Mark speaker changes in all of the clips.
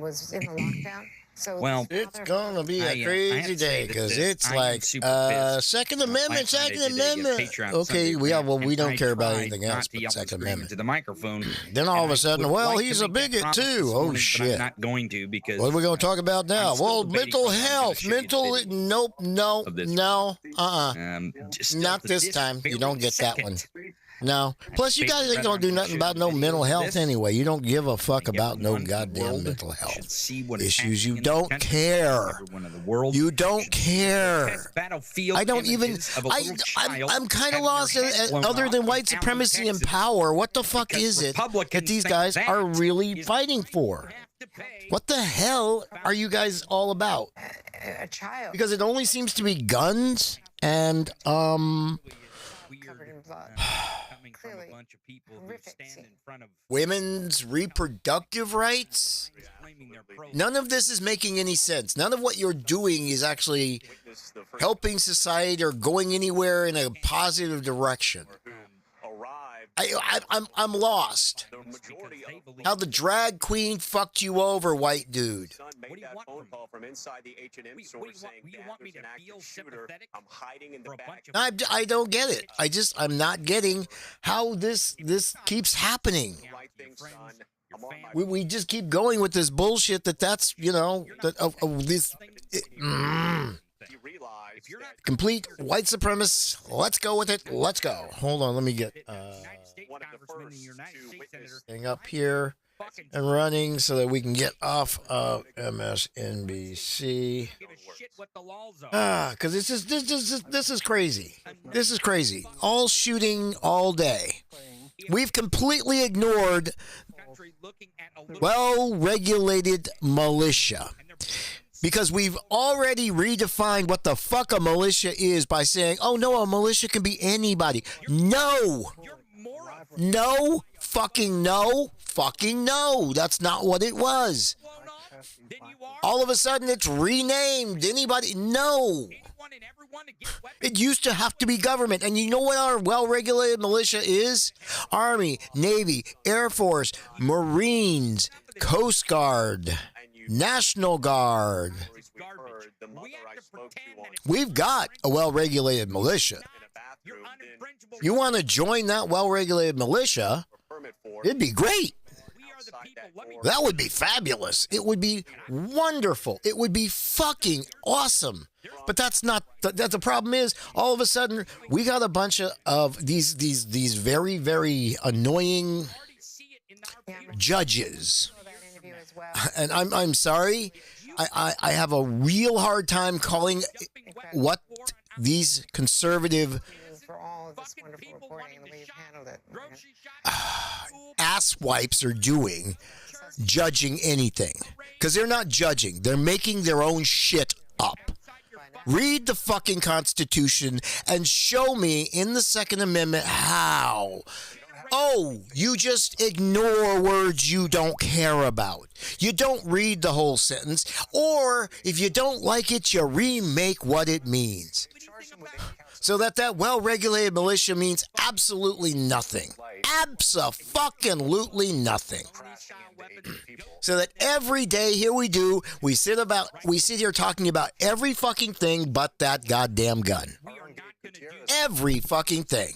Speaker 1: was in the lockdown. So
Speaker 2: Well,
Speaker 3: It's gonna be a
Speaker 2: I have
Speaker 3: crazy
Speaker 2: to say
Speaker 3: day
Speaker 2: that
Speaker 3: because
Speaker 2: I
Speaker 3: it's
Speaker 2: am
Speaker 3: like
Speaker 2: super pissed.
Speaker 3: Second
Speaker 2: Last
Speaker 3: Amendment,
Speaker 2: night I
Speaker 3: Second
Speaker 2: did a
Speaker 3: Amendment.
Speaker 2: Patreon
Speaker 3: Okay,
Speaker 2: Sunday
Speaker 3: we
Speaker 2: rant,
Speaker 3: don't
Speaker 2: and
Speaker 3: care
Speaker 2: I
Speaker 3: about
Speaker 2: tried
Speaker 3: anything
Speaker 2: not
Speaker 3: else
Speaker 2: to
Speaker 3: but
Speaker 2: yell
Speaker 3: Second
Speaker 2: and scream
Speaker 3: Amendment.
Speaker 2: into the microphone.
Speaker 3: Then all
Speaker 2: and
Speaker 3: of a
Speaker 2: I
Speaker 3: sudden,
Speaker 2: would
Speaker 3: well,
Speaker 2: like to
Speaker 3: he's a
Speaker 2: make that
Speaker 3: bigot
Speaker 2: promise
Speaker 3: too.
Speaker 2: this
Speaker 3: Oh
Speaker 2: morning, But
Speaker 3: shit!
Speaker 2: I'm not going to because
Speaker 3: What are we gonna talk about now?
Speaker 2: I'm still
Speaker 3: Well,
Speaker 2: debating
Speaker 3: mental
Speaker 2: whether I'm gonna
Speaker 3: health,
Speaker 2: shave
Speaker 3: mental.
Speaker 2: the video
Speaker 3: Nope, no,
Speaker 2: of this
Speaker 3: no,
Speaker 2: still
Speaker 3: not
Speaker 2: to
Speaker 3: this time. You
Speaker 2: very
Speaker 3: don't get that one.
Speaker 2: second,
Speaker 3: No. Plus, you
Speaker 2: debate
Speaker 3: guys ain't
Speaker 2: whether
Speaker 3: gonna
Speaker 2: I'm
Speaker 3: do
Speaker 2: gonna
Speaker 3: nothing
Speaker 2: shave
Speaker 3: about
Speaker 2: the
Speaker 3: no
Speaker 2: video
Speaker 3: mental
Speaker 2: of
Speaker 3: health
Speaker 2: this.
Speaker 3: anyway. You don't give a fuck
Speaker 2: think
Speaker 3: about no
Speaker 2: everyone in the
Speaker 3: goddamn
Speaker 2: world
Speaker 3: mental
Speaker 2: should
Speaker 3: health
Speaker 2: see what is
Speaker 3: issues.
Speaker 2: happening
Speaker 3: You
Speaker 2: in this
Speaker 3: don't
Speaker 2: country.
Speaker 3: care.
Speaker 2: Everyone in the world
Speaker 3: You don't
Speaker 2: should
Speaker 3: care.
Speaker 2: test battlefield
Speaker 3: I don't even.
Speaker 2: images of a little child
Speaker 3: I'm kind of
Speaker 2: having
Speaker 3: lost.
Speaker 2: their head blown
Speaker 3: Other
Speaker 2: off
Speaker 3: than
Speaker 2: in
Speaker 3: white
Speaker 2: Allen,
Speaker 3: supremacy and
Speaker 2: Texas,
Speaker 3: power, what the fuck
Speaker 2: because
Speaker 3: is it that
Speaker 2: Republicans
Speaker 3: these
Speaker 2: think
Speaker 3: guys are
Speaker 2: that
Speaker 3: really
Speaker 2: is
Speaker 3: fighting for? What the hell are you guys all about?
Speaker 1: a child
Speaker 3: Because it only seems to be guns and
Speaker 1: covered in blood.
Speaker 2: coming from a bunch of people who
Speaker 1: horrific
Speaker 2: stand
Speaker 1: scene.
Speaker 2: in front of
Speaker 3: women's reproductive rights.
Speaker 2: claiming they're pro.
Speaker 3: None of this is making any sense. None of what you're doing is actually helping society or going anywhere in a positive direction. I'm lost. How the drag queen fucked you over, white dude.
Speaker 2: What do you want from me? What do you want me to feel sympathetic for a bunch of
Speaker 3: I don't get it. I'm not getting how this keeps happening.
Speaker 2: your friends, your family?
Speaker 3: We just keep going with this bullshit that's this
Speaker 2: If you're not
Speaker 3: complete white supremacist. Let's go with it. Let's go. Hold on, let me get
Speaker 2: United States Congressman and the United States Senator,
Speaker 3: thing up here
Speaker 2: fucking
Speaker 3: and running so that we can get off of MSNBC.
Speaker 2: give a shit what the laws are.
Speaker 3: Because this is crazy. This is crazy. All shooting all day. We've completely ignored
Speaker 2: Country looking at a little
Speaker 3: well-regulated militia. Because we've already redefined what the fuck a militia is by saying, oh no, a militia can be anybody. No!
Speaker 2: you're moron.
Speaker 3: No! Fucking no! Fucking no! That's not what it was.
Speaker 2: Blown off, then you are
Speaker 3: All of a sudden it's renamed. Anybody? No!
Speaker 2: anyone and everyone to get weapons.
Speaker 3: It used to have to be government. And you know what our well-regulated militia is? Army, Navy, Air Force, Marines, Coast Guard, National Guard.
Speaker 2: It's garbage. We have to pretend that it's
Speaker 3: We've got a well-regulated militia.
Speaker 2: you're uninfringible.
Speaker 3: You want to join that well-regulated militia? It'd be great.
Speaker 2: We are the people. Let me
Speaker 3: That would be fabulous. It would be wonderful. It would be fucking awesome. But that's not. That's the problem. Is all of a sudden we got a bunch of these very very annoying
Speaker 2: already see it in our future.
Speaker 3: judges.
Speaker 1: That interview as well.
Speaker 3: And I'm sorry. I have a real hard time calling what these conservative
Speaker 1: For all of this wonderful reporting and the way you've handled it.
Speaker 2: Grocery shop, school,
Speaker 3: asswipes are doing judging anything. Because they're not judging. They're making their own shit up. Read the fucking Constitution and show me in the Second Amendment how. Oh, you just ignore words you don't care about. You don't read the whole sentence. Or if you don't like it, you remake what it means. So that well-regulated militia means absolutely nothing. Abso-fucking-lutely nothing. So that every day here we sit here talking about every fucking thing but that goddamn gun.
Speaker 2: we are not going to do
Speaker 3: Every fucking thing.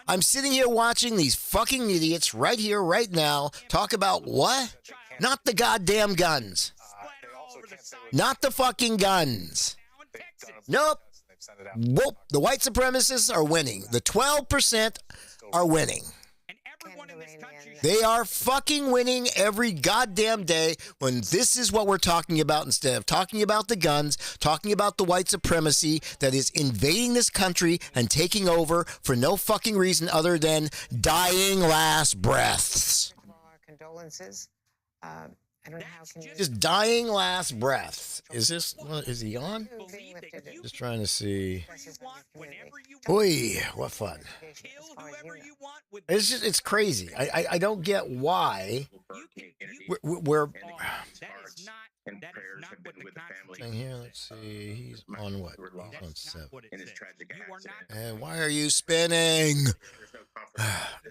Speaker 3: I'm sitting here watching these fucking idiots right here, right now, talk about what? Not the goddamn guns.
Speaker 2: splatter all over the side
Speaker 3: Not the fucking guns.
Speaker 2: now in Texas.
Speaker 3: Nope. Whoop. The white supremacists are winning. The 12% are winning.
Speaker 2: And everyone in this country
Speaker 3: They are fucking winning every goddamn day when this is what we're talking about instead of talking about the guns, talking about the white supremacy that is invading this country and taking over for no fucking reason other than dying last breaths.
Speaker 1: All our condolences. I don't know how can you
Speaker 3: Just dying last breaths. Is he on?
Speaker 1: being lifted and
Speaker 3: Just trying to see.
Speaker 2: you want whenever you want.
Speaker 3: Oy, what fun.
Speaker 2: Kill whoever you want with
Speaker 3: It's crazy. I don't get why
Speaker 2: you can
Speaker 3: we're
Speaker 2: that is not what the Constitution
Speaker 3: here. Let's see. He's on what? He's on
Speaker 2: that's
Speaker 3: 7.
Speaker 2: not what it says. You are not
Speaker 3: And why are you spinning?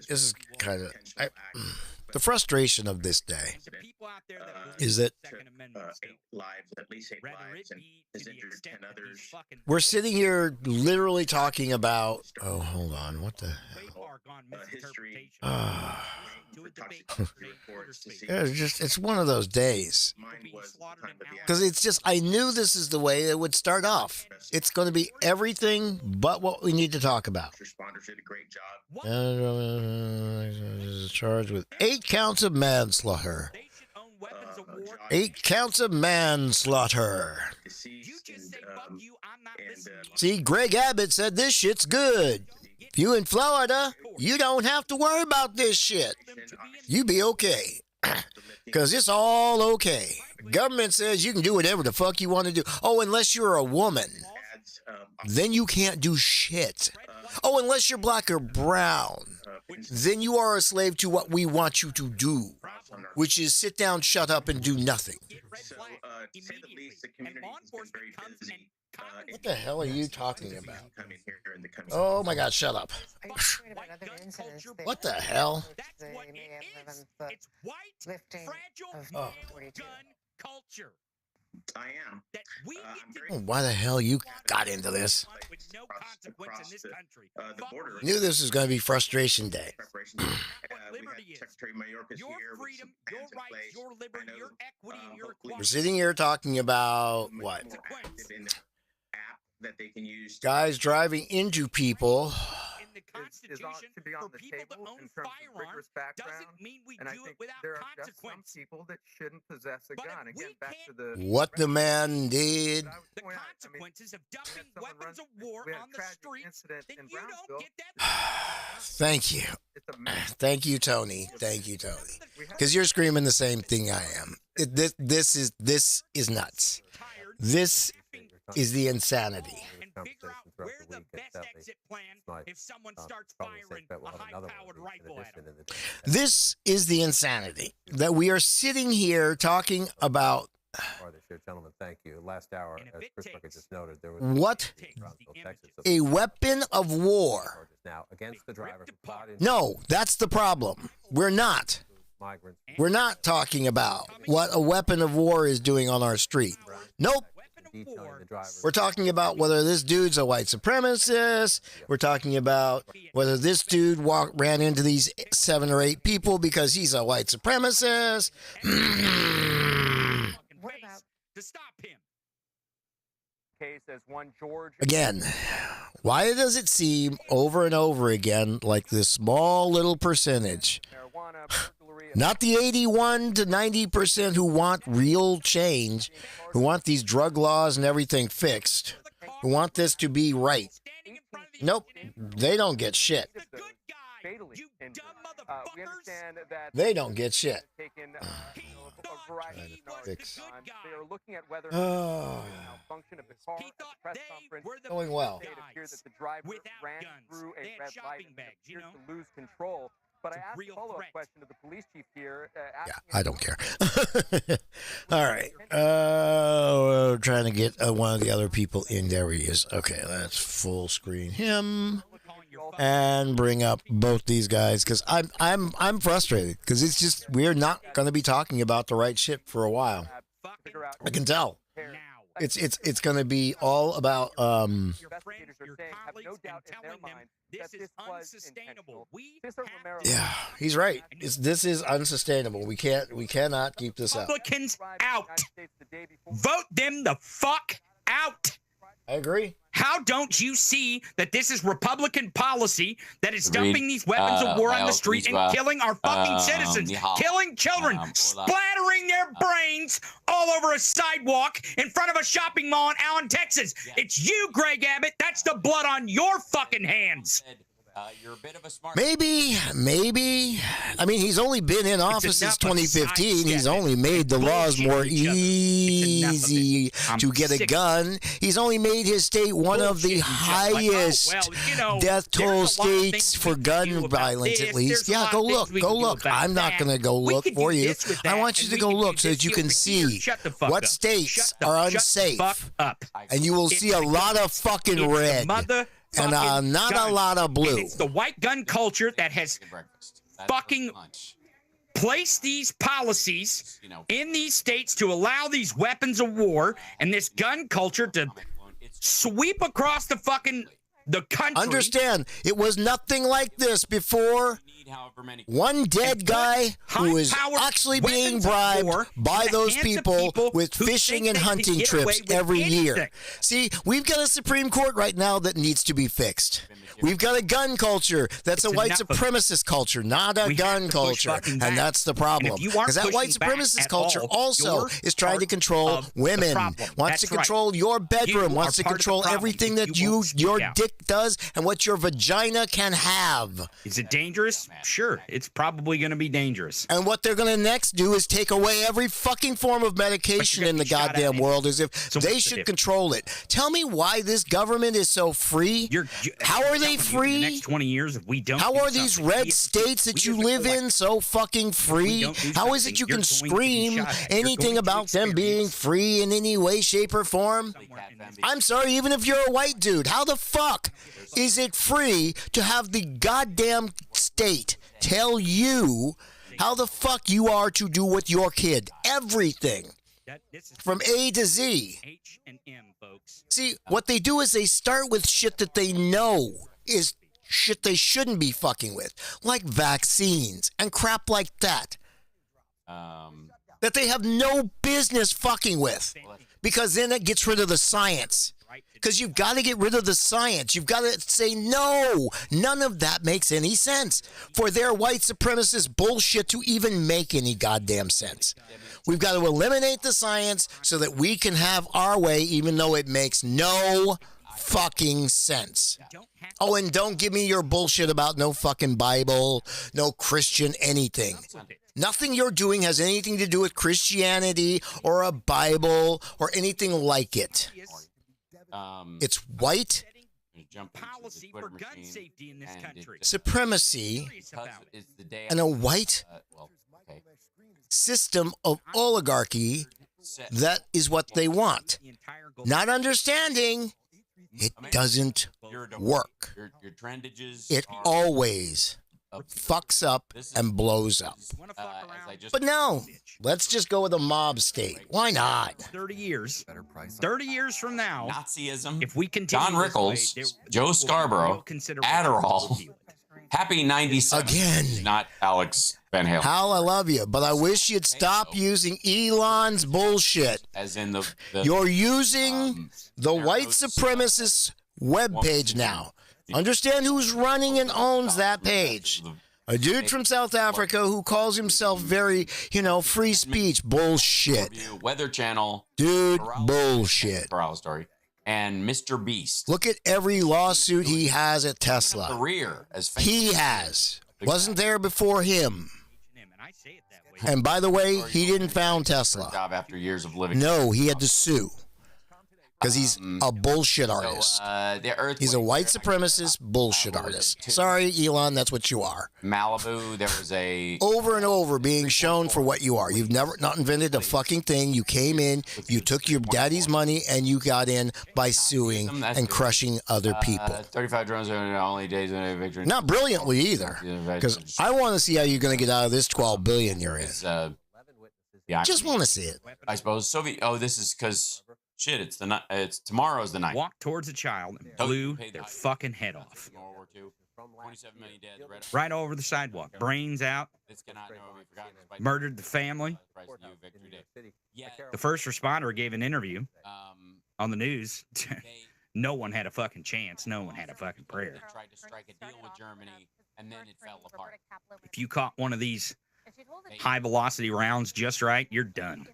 Speaker 3: This is kind of. the frustration of this day is that
Speaker 4: at least 8 lives, and has injured 10 others.
Speaker 3: we're sitting here literally talking about, oh, hold on, what the hell?
Speaker 4: History.
Speaker 3: It's one of those days. Because it's just, I knew this is the way it would start off. It's going to be everything but what we need to talk about.
Speaker 4: Responders did a great job.
Speaker 3: Charged with 8 counts of manslaughter. 8 counts of manslaughter. See, Greg Abbott said this shit's good. If you in Florida, you don't have to worry about this shit. You be okay. Because it's all okay. Government says you can do whatever the fuck you want to do. Oh, unless you're a woman. Then you can't do shit. Oh, unless you're black or brown. Then you are a slave to what we want you to do. Which is sit down, shut up, and do nothing.
Speaker 4: So, to say the least, the community has been very busy.
Speaker 3: What the hell are you talking about? Oh my God, shut up.
Speaker 1: Are you worried about other incidents?
Speaker 3: What the hell?
Speaker 1: The May 11th lifting of 42.
Speaker 4: I am.
Speaker 3: Why the hell you got into this?
Speaker 4: The border.
Speaker 3: Knew this was going to be frustration day.
Speaker 4: We had Secretary Mayorkas here with some plans in place. I know, hopefully
Speaker 3: We're sitting here talking about what?
Speaker 4: more active in the app that they can use to
Speaker 3: Guys driving into people.
Speaker 5: Is should be on the table in terms of rigorous background, and I think there are just some people that shouldn't possess a gun. Again, back to the
Speaker 3: What the man did.
Speaker 5: the consequences of dumping weapons of war on the streets. Then you don't get that.
Speaker 3: Thank you.
Speaker 5: It's a mess.
Speaker 3: Thank you, Tony. Thank you, Tony. Because you're screaming the same thing I am. This is nuts. This is the insanity.
Speaker 5: Figure out where the best exit plan if someone starts firing a high-powered rifle at them.
Speaker 3: This is the insanity that we are sitting here talking about.
Speaker 6: Gentlemen, thank you. Last hour, as Chris Bucket just noted, there was
Speaker 3: What? A weapon of war.
Speaker 6: now against the driver who plowed into
Speaker 3: No, that's the problem. We're not.
Speaker 6: migrants.
Speaker 3: We're not talking about what a weapon of war is doing on our street. Nope.
Speaker 6: Detailing the driver.
Speaker 3: We're talking about whether this dude's a white supremacist. We're talking about whether this dude ran into these 7 or 8 people because he's a white supremacist.
Speaker 1: What about
Speaker 5: To stop him.
Speaker 2: Case as one George.
Speaker 3: Again, why does it seem over and over again like this small little percentage?
Speaker 2: Marijuana, burglary,
Speaker 3: Not the 81 to 90% who want real change, who want these drug laws and everything fixed, who want this to be right. Nope, they don't get shit.
Speaker 5: The good guy.
Speaker 2: fatally
Speaker 5: You
Speaker 2: injured.
Speaker 5: dumb
Speaker 2: We
Speaker 5: motherfuckers.
Speaker 2: understand that
Speaker 3: They don't get shit.
Speaker 2: taken a variety of
Speaker 3: Fix.
Speaker 2: times. They are looking at whether
Speaker 3: Oh,
Speaker 2: malfunction of the car
Speaker 5: He
Speaker 2: at the
Speaker 5: thought
Speaker 2: press
Speaker 5: they
Speaker 2: conference.
Speaker 5: were the
Speaker 3: Going well.
Speaker 2: It appeared
Speaker 5: guys
Speaker 2: that the driver
Speaker 5: without
Speaker 2: ran
Speaker 5: guns.
Speaker 2: through
Speaker 5: They
Speaker 2: a
Speaker 5: had
Speaker 2: red light
Speaker 5: shopping
Speaker 2: and
Speaker 5: bags, you
Speaker 2: appeared
Speaker 5: know?
Speaker 2: to lose control. But
Speaker 5: It's
Speaker 2: I
Speaker 5: a
Speaker 2: asked a
Speaker 5: real
Speaker 2: follow-up
Speaker 5: threat.
Speaker 2: question to the police chief here.
Speaker 3: yeah,
Speaker 2: asking
Speaker 3: I
Speaker 2: him
Speaker 3: don't care. All right. We're trying to get one of the other people in. There he is. Okay, let's full screen him and bring up both these guys because I'm frustrated because it's just we're not going to be talking about the right shit for a while.
Speaker 2: figure out
Speaker 3: I can tell.
Speaker 5: Now.
Speaker 3: It's going to be all about
Speaker 5: Your
Speaker 2: investigators
Speaker 5: friends,
Speaker 2: are
Speaker 5: your
Speaker 2: saying have no
Speaker 5: colleagues,
Speaker 2: doubt
Speaker 5: and
Speaker 2: in their
Speaker 5: telling them
Speaker 2: mind
Speaker 5: this
Speaker 2: that
Speaker 5: is
Speaker 2: this was
Speaker 5: unsustainable.
Speaker 2: intentional.
Speaker 5: We
Speaker 2: Cesar
Speaker 5: have
Speaker 2: Romero-
Speaker 5: to
Speaker 3: yeah. He's right. This is unsustainable. We cannot keep this up.
Speaker 5: Republicans
Speaker 2: arrived in the
Speaker 5: out.
Speaker 2: United States the day before.
Speaker 5: Vote them the fuck out.
Speaker 3: I agree.
Speaker 5: How don't you see that this is Republican policy that is dumping these weapons of war on the street and killing our fucking citizens, killing children, splattering their brains all over a sidewalk in front of a shopping mall in Allen, Texas? It's you, Greg Abbott. That's the blood on your fucking hands.
Speaker 7: You're a bit of a smart.
Speaker 3: Maybe. I mean, he's only been in office since
Speaker 5: enough of
Speaker 3: 2015. He's
Speaker 5: sidestepping
Speaker 3: only made the laws
Speaker 5: bullshitting
Speaker 3: more
Speaker 5: each other. It's enough of it.
Speaker 3: easy
Speaker 5: I'm
Speaker 3: to get a
Speaker 5: sick.
Speaker 3: gun. He's only made his state one of the
Speaker 5: Bullshitting each other. Like, oh,
Speaker 3: highest
Speaker 5: well, you know,
Speaker 3: death
Speaker 5: there's a
Speaker 3: toll
Speaker 5: lot of
Speaker 3: states
Speaker 5: things
Speaker 3: for
Speaker 5: we can do
Speaker 3: gun
Speaker 5: about
Speaker 3: violence,
Speaker 5: this.
Speaker 3: at least.
Speaker 5: There's a
Speaker 3: Yeah,
Speaker 5: lot
Speaker 3: go
Speaker 5: of things
Speaker 3: look.
Speaker 5: we
Speaker 3: Go
Speaker 5: can do
Speaker 3: look.
Speaker 5: about
Speaker 3: I'm not
Speaker 5: that.
Speaker 3: going to go
Speaker 5: We
Speaker 3: look
Speaker 5: could
Speaker 3: for
Speaker 5: do
Speaker 3: you.
Speaker 5: this with
Speaker 3: I
Speaker 5: that,
Speaker 3: want you
Speaker 5: and
Speaker 3: to
Speaker 5: we
Speaker 3: go
Speaker 5: can do
Speaker 3: look so
Speaker 5: this
Speaker 3: that you
Speaker 5: here
Speaker 3: can
Speaker 5: with
Speaker 3: see
Speaker 5: here. Shut the fuck
Speaker 3: what
Speaker 5: up.
Speaker 3: states
Speaker 5: Shut the-
Speaker 3: are
Speaker 5: shut the
Speaker 3: unsafe.
Speaker 5: fuck up.
Speaker 3: And you will
Speaker 5: It's
Speaker 3: see a
Speaker 5: the
Speaker 3: lot
Speaker 5: gun.
Speaker 3: of fucking
Speaker 5: It's the
Speaker 3: red
Speaker 5: mother
Speaker 3: and not a
Speaker 5: gun.
Speaker 3: lot of
Speaker 5: And
Speaker 3: blue.
Speaker 5: it's the white gun culture that has
Speaker 7: Breakfast. That's
Speaker 5: fucking
Speaker 7: lunch.
Speaker 5: place these policies in these states to allow these weapons of war and this gun culture to sweep across the country.
Speaker 3: Understand, it was nothing like this before. One dead guy who is actually being bribed by those people with fishing and hunting trips every year. See, we've got a Supreme Court right now that needs to be fixed. We've got a gun culture that's a white supremacist culture, not a gun culture. And that's the problem. Because that white supremacist culture also is trying to control women, wants to control your bedroom, wants to control everything that your dick does and what your vagina can have.
Speaker 5: Is it dangerous? Sure, it's probably going to be dangerous.
Speaker 3: And what they're going to next do is take away every fucking form of medication in the goddamn world as if they should control it. Tell me why this government is so free. How are they free?
Speaker 5: In the next 20 years, if we don't.
Speaker 3: How are these red states that you live in so fucking free? How is it you can scream anything about them being free in any way, shape, or form? I'm sorry, even if you're a white dude, how the fuck is it free to have the goddamn state tell you how the fuck you are to do with your kid? Everything. From A to Z. See, what they do is they start with shit that they know is shit they shouldn't be fucking with, like vaccines and crap like that. That they have no business fucking with, because then it gets rid of the science. Because you've got to get rid of the science. You've got to say, no, none of that makes any sense for their white supremacist bullshit to even make any goddamn sense. We've got to eliminate the science so that we can have our way, even though it makes no fucking sense. Oh, and don't give me your bullshit about no fucking Bible, no Christian anything. Nothing you're doing has anything to do with Christianity or a Bible or anything like it. It's white
Speaker 5: policy for gun safety in this country.
Speaker 3: Supremacy and a white system of oligarchy. That is what they want. Not understanding it doesn't work. It always fucks up and blows up. But no, let's just go with a mob state. Why not?
Speaker 5: 30 years from now,
Speaker 7: Nazism,
Speaker 5: if we continue
Speaker 7: John Rickles,
Speaker 5: way,
Speaker 7: Joe Scarborough, Adderall, Happy 97.
Speaker 3: Again.
Speaker 7: Not Alex Van Halen.
Speaker 3: Hal, I love you, but I wish you'd stop using Elon's bullshit.
Speaker 7: As in the
Speaker 3: You're using the white supremacist webpage now. Understand who's running and owns that page. A dude from South Africa who calls himself very, free speech. Bullshit.
Speaker 7: Weather Channel.
Speaker 3: Dude, bullshit.
Speaker 7: Story. And Mr. Beast.
Speaker 3: Look at every lawsuit he has at Tesla.
Speaker 7: Career as
Speaker 3: he has. Wasn't there before him. And by the way, he didn't found Tesla.
Speaker 7: Job after years of living.
Speaker 3: No, he had to sue. Because he's a bullshit artist. He's a white supremacist bullshit artist. Sorry, Elon, that's what you are.
Speaker 7: Malibu, there was a...
Speaker 3: Over and over being shown for what you are. You've never not invented a fucking thing. You came in, you took your daddy's money, and you got in by suing and crushing other people.
Speaker 7: 35 drones are the only days in a victory.
Speaker 3: Not brilliantly either. Because I want to see how you're going to get out of this $12 billion you're in.
Speaker 7: Yeah,
Speaker 3: just want to see it.
Speaker 7: I suppose. This is because... Shit, it's tomorrow's the night.
Speaker 5: Walked towards a child and blew their fucking head off. Right over the sidewalk. Brains out. Murdered the family. The first responder gave an interview on the news. No one had a fucking chance. No one had a fucking prayer.
Speaker 7: Tried to strike a deal with Germany, and then it fell apart.
Speaker 5: If you caught one of these high velocity rounds just right, you're done.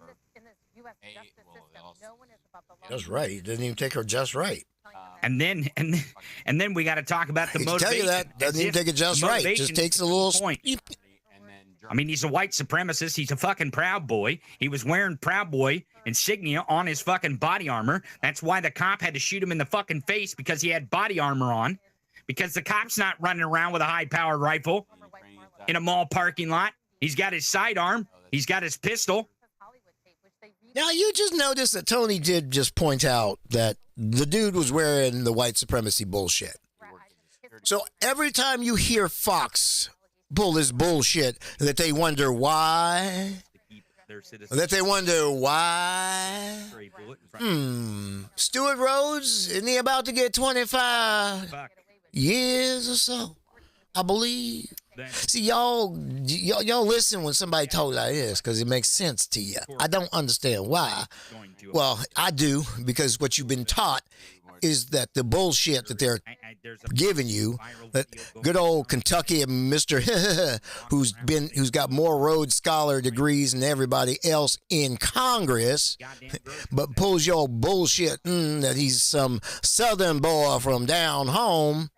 Speaker 3: Just right. He didn't even take her just right.
Speaker 5: And then we got to talk about the motivation.
Speaker 3: I tell you that. Doesn't even take it just right. Just takes a little
Speaker 5: point. I mean, he's a white supremacist. He's a fucking Proud Boy. He was wearing Proud Boy insignia on his fucking body armor. That's why the cop had to shoot him in the fucking face, because he had body armor on. Because the cop's not running around with a high-powered rifle in a mall parking lot. He's got his sidearm. He's got his pistol.
Speaker 3: Now, you just noticed that Tony did just point out that the dude was wearing the white supremacy bullshit. So every time you hear Fox pull this bullshit that they wonder why. That they wonder why. Stuart Rhodes, isn't he about to get 25 years or so? I believe. See, y'all listen when somebody told like this because it makes sense to you. I don't understand why. Well, I do, because what you've been taught is that the bullshit that they're giving you, that good old Kentucky Mr. who's got more Rhodes Scholar degrees than everybody else in Congress, but pulls your bullshit that he's some Southern boy from down home.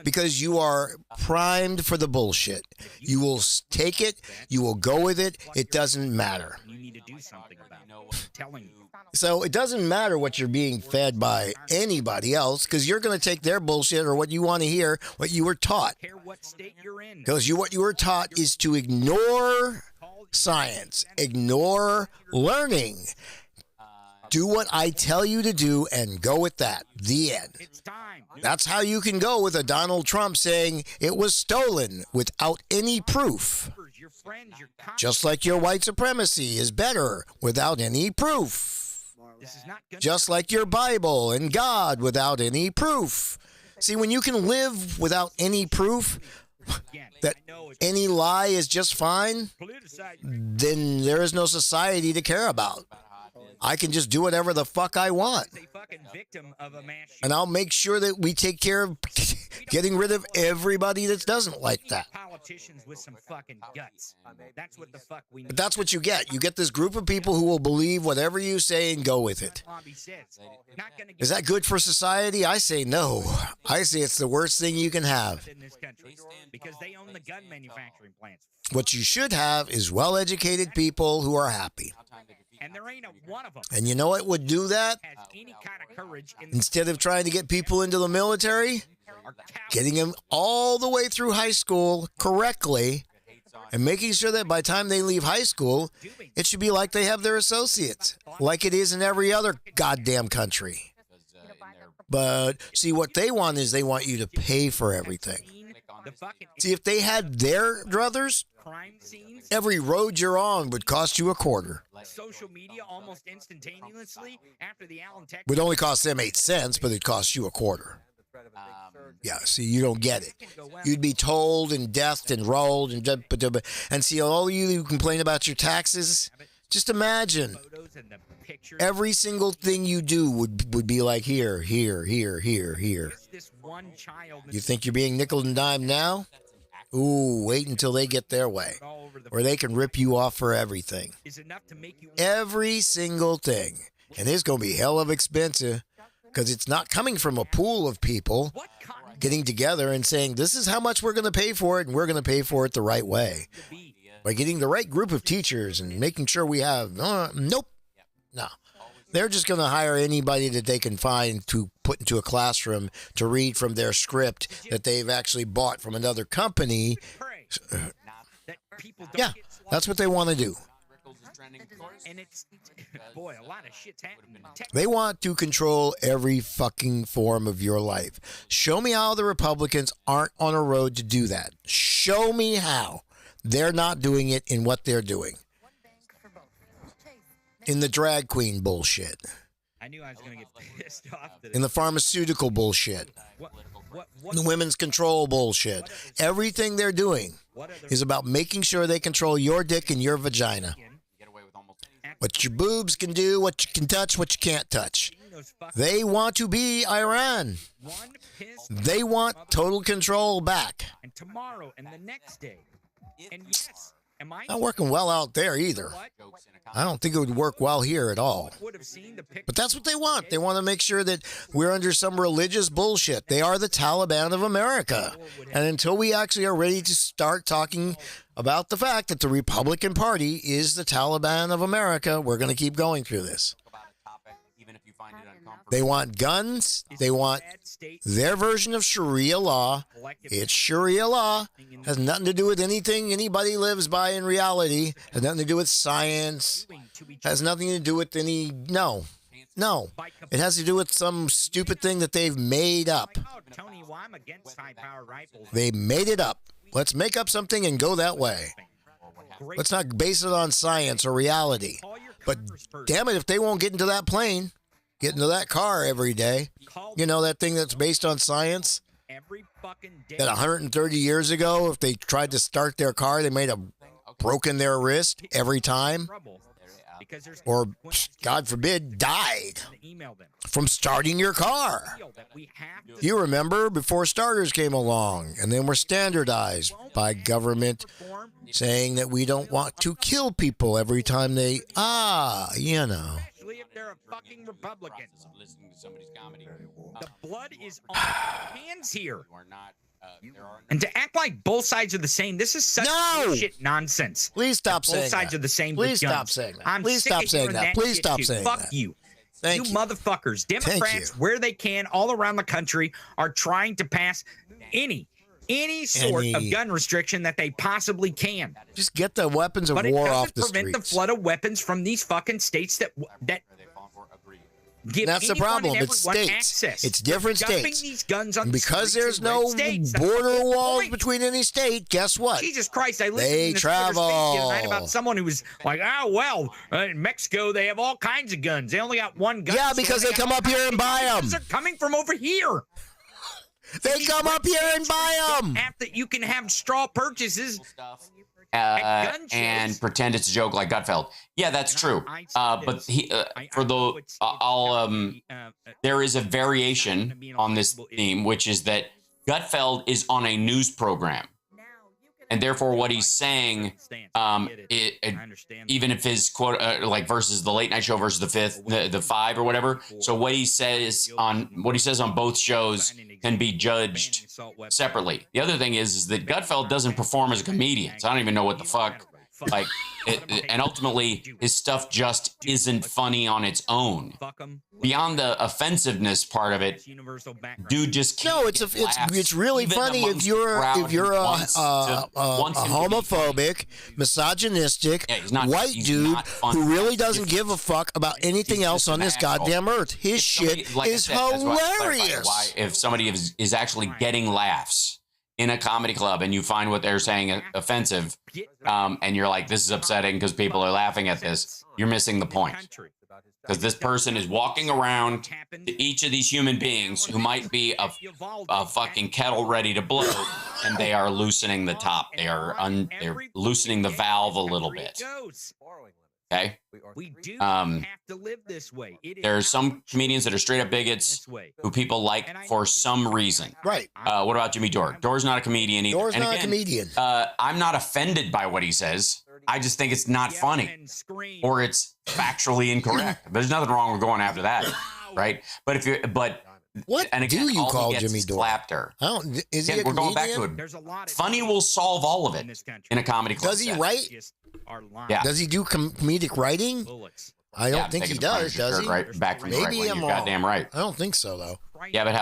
Speaker 3: Because you are primed for the bullshit. You will take it. You will go with it. It doesn't matter.
Speaker 5: You need to do something about it. I'm telling you.
Speaker 3: So it doesn't matter what you're being fed by anybody else, because you're going to take their bullshit or what you want to hear, what you were taught. Because what you were taught is to ignore science, ignore learning. Do what I tell you to do and go with that. The end. That's how you can go with a Donald Trump saying it was stolen without any proof. Just like your white supremacy is better without any proof. Just like your Bible and God without any proof. See, when you can live without any proof that any lie is just fine, then there is no society to care about. I can just do whatever the fuck I want. And I'll make sure that we take care of getting rid of everybody that doesn't like that.
Speaker 5: Politicians with some fucking guts. That's what the fuck we need.
Speaker 3: But that's what you get. You get this group of people who will believe whatever you say and go with it. Is that good for society? I say no. I say it's the worst thing you can have.
Speaker 5: Because they own the gun manufacturing plants.
Speaker 3: What you should have is well-educated people who are happy.
Speaker 5: And there ain't a one of them.
Speaker 3: And you know what would do that? Instead of trying to get people into the military, getting them all the way through high school correctly and making sure that by the time they leave high school, it should be like they have their associates, like it is in every other goddamn country. But see, what they want is they want you to pay for everything. See, if they had their druthers, every road you're on would cost you $0.25.
Speaker 5: Social media almost instantaneously after the Allen Tech
Speaker 3: would only cost them 8 cents, but it'd cost you $0.25. Yeah, see, you don't get it. You'd be told and deathed and rolled and see, all you who complain about your taxes, just imagine every single thing you do would be like here. You think you're being nickel and dime now? Ooh, wait until they get their way, or they can rip you off for everything. Every single thing. And it's going to be hell of expensive, because it's not coming from a pool of people getting together and saying, this is how much we're going to pay for it, and we're going to pay for it the right way. By getting the right group of teachers and making sure we have, nope. No. They're just going to hire anybody that they can find to put into a classroom to read from their script that they've actually bought from another company. Yeah, that's what they want to do.
Speaker 5: And it's, boy, a lot of shit's happening.
Speaker 3: They want to control every fucking form of your life. Show me how the Republicans aren't on a road to do that. Show me how they're not doing it in what they're doing. In the drag queen bullshit.
Speaker 5: I knew I was going to get pissed off.
Speaker 3: In the pharmaceutical bullshit. In the women's control bullshit. Everything they're doing is about making sure they control your dick and your vagina. What your boobs can do, what you can touch, what you can't touch. They want to be Iran. They want total control back.
Speaker 5: And tomorrow and the next day. And yes,
Speaker 3: not working well out there either. I don't think it would work well here at all. But that's what they want. They want to make sure that we're under some religious bullshit. They are the Taliban of America. And until we actually are ready to start talking about the fact that the Republican Party is the Taliban of America, we're going to keep going through this. They want guns. They want their version of Sharia law. It's Sharia law. Has nothing to do with anything anybody lives by in reality. Has nothing to do with science. Has nothing to do with any... No. It has to do with some stupid thing that they've made up. They made it up. Let's make up something and go that way. Let's not base it on science or reality. But damn it, if they won't get into that plane, get into that car every day, you know, that thing that's based on science, that 130 years ago, if they tried to start their car, they might have broken their wrist every time. Or, God forbid, died from starting your car. You remember before starters came along and then were standardized by government saying that we don't want to kill people every time they, you know.
Speaker 5: Especially if they're a fucking Republican. The blood is on our hands here. And to act like both sides are the same, this is such bullshit nonsense.
Speaker 3: Please stop saying that.
Speaker 5: Both sides are the same.
Speaker 3: Please stop saying that. Please stop saying that. Please stop saying that.
Speaker 5: Fuck you.
Speaker 3: Thank
Speaker 5: you
Speaker 3: you.
Speaker 5: Motherfuckers. Democrats, where they can, all around the country, are trying to pass any sort of gun restriction that they possibly can.
Speaker 3: Just get the weapons of war off the streets.
Speaker 5: But it doesn't prevent the flood of weapons from these fucking states that give
Speaker 3: that's the problem. It's states.
Speaker 5: Access.
Speaker 3: It's different states.
Speaker 5: These guns on
Speaker 3: and because there's no border walls between any state, guess what?
Speaker 5: Jesus Christ! I listened to
Speaker 3: travel
Speaker 5: tonight about someone who was like, in Mexico they have all kinds of guns. They only got one gun.
Speaker 3: Yeah, because they come up here and buy them.
Speaker 5: They're coming from over here.
Speaker 3: They come up here and buy them.
Speaker 5: After you can have straw purchases.
Speaker 7: And pretend it's a joke like Gutfeld. Yeah, that's true. But there is a variation on this theme, which is that Gutfeld is on a news program. And therefore, what he's saying, even if his quote, versus the late night show versus the five or whatever. So what he says on both shows can be judged separately. The other thing is that Gutfeld doesn't perform as a comedian. So I don't even know what the fuck. And ultimately, his stuff just isn't funny on its own. Beyond the offensiveness part of it, dude just can't.
Speaker 3: It's really funny if you're a homophobic, misogynistic, white dude who really doesn't give a fuck about anything else on this goddamn earth. His shit is hilarious.
Speaker 7: Why, if somebody is actually getting laughs in a comedy club and you find what they're saying offensive, and you're like, this is upsetting because people are laughing at this, you're missing the point. Because this person is walking around to each of these human beings who might be a fucking kettle ready to blow, and they are loosening the top. They're loosening the valve a little bit. Okay?
Speaker 5: We do have to live this way.
Speaker 7: There's some comedians that are straight up bigots who people like for some reason.
Speaker 3: Right.
Speaker 7: What about Jimmy Dore? Dore's not a comedian either.
Speaker 3: Dore's not a comedian.
Speaker 7: I'm not offended by what he says. I just think it's not funny or it's factually incorrect. There's nothing wrong with going after that, right?
Speaker 3: What
Speaker 7: and again,
Speaker 3: do you call Jimmy Dore?
Speaker 7: Clapter.
Speaker 3: Is he a
Speaker 7: we're
Speaker 3: comedian?
Speaker 7: going back to it. Funny will solve all of it in a comedy club.
Speaker 3: Does he write?
Speaker 7: Yeah.
Speaker 3: Does he do comedic writing? I don't think he does he?
Speaker 7: Right back from
Speaker 3: Maybe
Speaker 7: the right
Speaker 3: I'm
Speaker 7: You're goddamn right.
Speaker 3: I don't think so, though.
Speaker 7: Yeah, but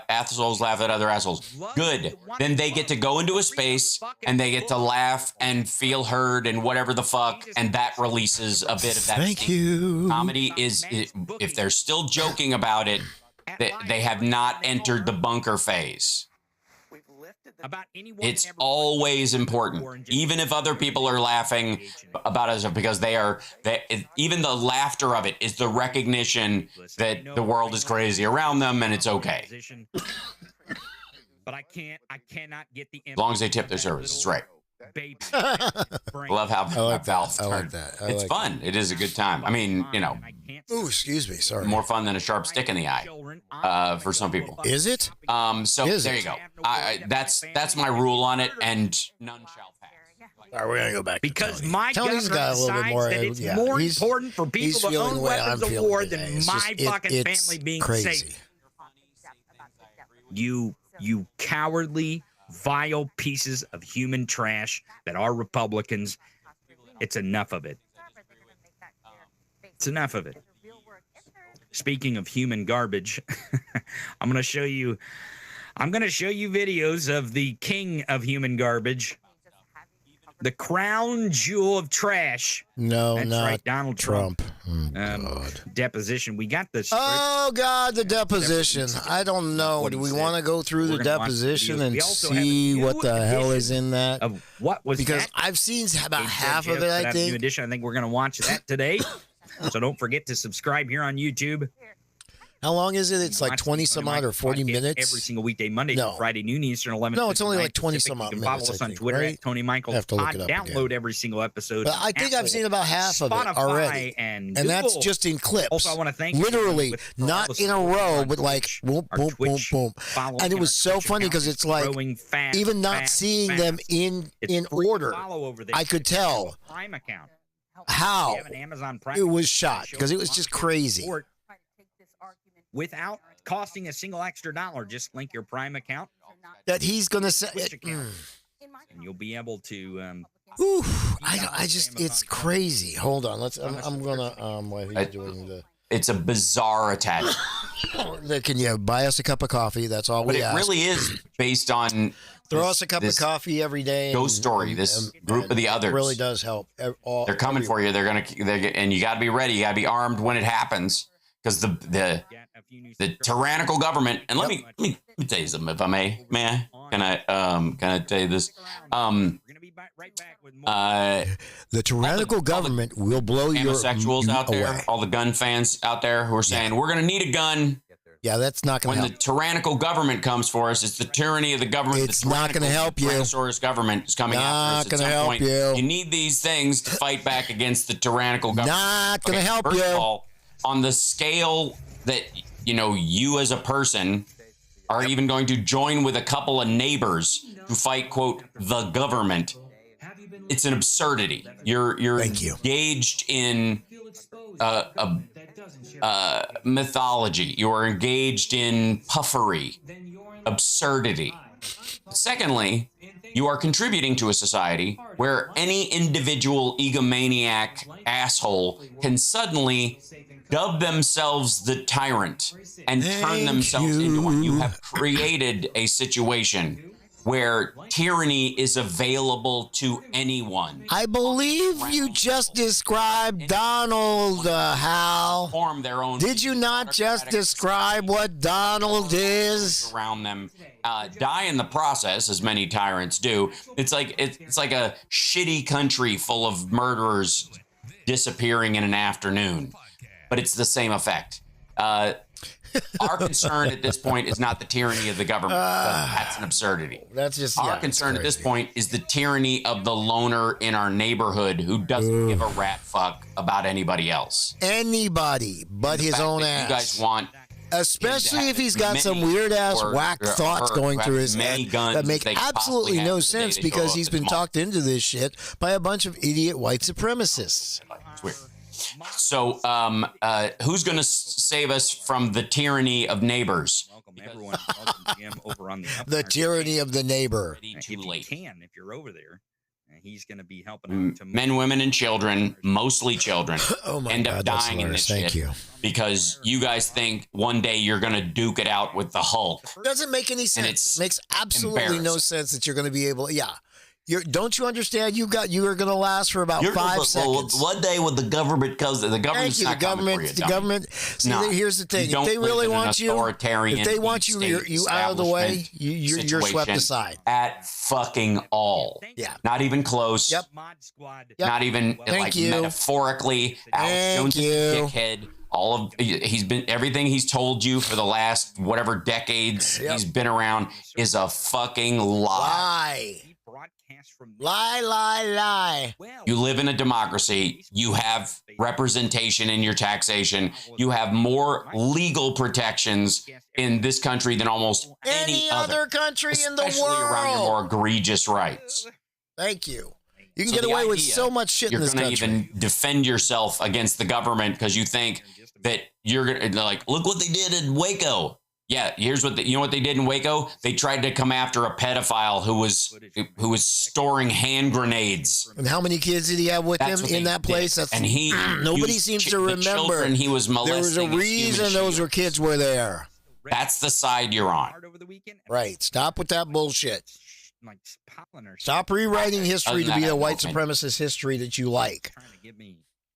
Speaker 7: assholes laugh at other assholes. Good. Then they get to go into a space and they get to laugh and feel heard and whatever the fuck, and that releases a bit of that.
Speaker 3: Thank you.
Speaker 7: Comedy is, if they're still joking about it, they have not entered the bunker phase. It's always important, even if other people are laughing about us, because even the laughter of it is the recognition that the world is crazy around them and it's okay.
Speaker 5: But I cannot get the.
Speaker 7: As long as they tip their services, right? Love how Valve.
Speaker 3: I like that.
Speaker 7: It's fun. It is a good time. I mean,
Speaker 3: Ooh, excuse me. Sorry.
Speaker 7: More fun than a sharp stick in the eye for some people.
Speaker 3: Is it?
Speaker 7: There you go. That's my rule on it, and none shall pass.
Speaker 3: All right, we're gonna go back
Speaker 5: because
Speaker 3: to Tony.
Speaker 5: my
Speaker 3: Tony's got a little bit more.
Speaker 5: That it's more important for people to own weapons of war than my fucking family being safe. You cowardly, vile pieces of human trash that are Republicans. It's enough of it. It's enough of it. Speaking of human garbage, I'm going to show you videos of the king of human garbage, the crown jewel of trash.
Speaker 3: No,
Speaker 5: that's
Speaker 3: not
Speaker 5: right, Donald Trump. deposition. We got the
Speaker 3: Oh God, the deposition. I don't know. Do we want to go through the deposition and see what the hell is in that?
Speaker 5: Of what was
Speaker 3: because
Speaker 5: that?
Speaker 3: I've seen about half of it. I think.
Speaker 5: New edition. I think we're going to watch that today. So don't forget to subscribe here on YouTube.
Speaker 3: How long is it? It's like 20 some odd or 40 minutes?
Speaker 5: Every single weekday, Monday to Friday, noon Eastern, 11.
Speaker 3: No, it's only like 20 some odd
Speaker 5: minutes.
Speaker 3: Follow
Speaker 5: us on Twitter at Tony Michael. Download every single episode.
Speaker 3: But I think I've seen about half of it already.
Speaker 5: And
Speaker 3: that's just in clips.
Speaker 5: Also, I want to thank
Speaker 3: literally not in a row, but like boom, boom, boom, boom. And it was so funny because it's like even not seeing them in order, I could tell how it was shot because it was just crazy.
Speaker 5: Without costing a single extra dollar, just link your Prime account.
Speaker 3: That he's gonna say,
Speaker 5: and you'll be able to.
Speaker 3: I just, it's crazy. Hold on, I'm gonna while he's doing the.
Speaker 7: It's a bizarre attack.
Speaker 3: Can you buy us a cup of coffee? That's all we ask.
Speaker 7: But it really is based on.
Speaker 3: Throw us a cup of coffee every day.
Speaker 7: Ghost story. This group of the others
Speaker 3: really does help.
Speaker 7: They're coming for you. And you got to be ready. You got to be armed when it happens. Because the tyrannical government, and let me tell you something, if I may, can I tell you this?
Speaker 3: The tyrannical government will blow your
Speaker 7: homosexuals out there,
Speaker 3: away.
Speaker 7: all the gun fans out there who are saying we're going to need a gun.
Speaker 3: Yeah, that's not going to help.
Speaker 7: When the tyrannical government comes for us, it's the tyranny of the government.
Speaker 3: It's not going to help you.
Speaker 7: Tyrannosaurus government is coming after us at some point. You need these things to fight back against the tyrannical government.
Speaker 3: Not going to help
Speaker 7: first
Speaker 3: you.
Speaker 7: Of all, on the scale that, you as a person are even going to join with a couple of neighbors to fight, quote, the government, it's an absurdity. You're engaged in mythology. You are engaged in puffery, absurdity. Secondly, you are contributing to a society where any individual egomaniac asshole can suddenly dub themselves the tyrant and turn themselves into one. You have created a situation where tyranny is available to anyone.
Speaker 3: I believe you just described Donald, Hal.
Speaker 7: Form their own.
Speaker 3: Did you not just describe what Donald is?
Speaker 7: Around them, die in the process, as many tyrants do. It's like a shitty country full of murderers disappearing in an afternoon, but it's the same effect. Our concern at this point is not the tyranny of the government. That's an absurdity.
Speaker 3: That's just
Speaker 7: our concern at this point is the tyranny of the loner in our neighborhood who doesn't give a rat fuck about anybody else.
Speaker 3: Anybody but his own ass.
Speaker 7: You guys want,
Speaker 3: especially if he's got some weird ass whack thoughts going through his head that make absolutely no sense because he's been talked into this shit by a bunch of idiot white supremacists.
Speaker 7: It's weird. So, who's going to save us from the tyranny of neighbors?
Speaker 5: Welcome, everyone. Welcome, Jim, over on
Speaker 3: the tyranny of the neighbor.
Speaker 5: If you can, if you're over there, he's going to be helping out.
Speaker 7: Men, women, and children, mostly children, end up dying in this shit. Because you guys think one day you're going to duke it out with the Hulk.
Speaker 3: Doesn't make any sense. It makes absolutely no sense that you're going to be able. Yeah. Don't you understand? You are going to last for about 5 seconds.
Speaker 7: One day when the government comes, the government's not coming for you.
Speaker 3: The government. See, here's the thing: if they really want you, you out of the way, you're swept aside.
Speaker 7: At fucking all.
Speaker 3: Yeah.
Speaker 7: Not even close.
Speaker 3: Yep.
Speaker 7: Not even metaphorically. Alex Jones is a dickhead. Everything he's told you for the last whatever decades he's been around is a fucking lie.
Speaker 3: Lie.
Speaker 7: You live in a democracy. You have representation in your taxation. You have more legal protections in this country than almost any other
Speaker 3: country in the world.
Speaker 7: Especially around your more egregious rights.
Speaker 3: Thank you. You can get away with so much shit in this country.
Speaker 7: You're going to even defend yourself against the government because you think that you're going to, like, look what they did in Waco. Yeah, here's what you know what they did in Waco? They tried to come after a pedophile who was storing hand grenades.
Speaker 3: And how many kids did he have with him in that place? Nobody seems to remember.
Speaker 7: He was molesting.
Speaker 3: There was a reason those kids were there.
Speaker 7: That's the side you're on.
Speaker 3: Right. Stop with that bullshit. Stop rewriting history to be a white supremacist history that you like.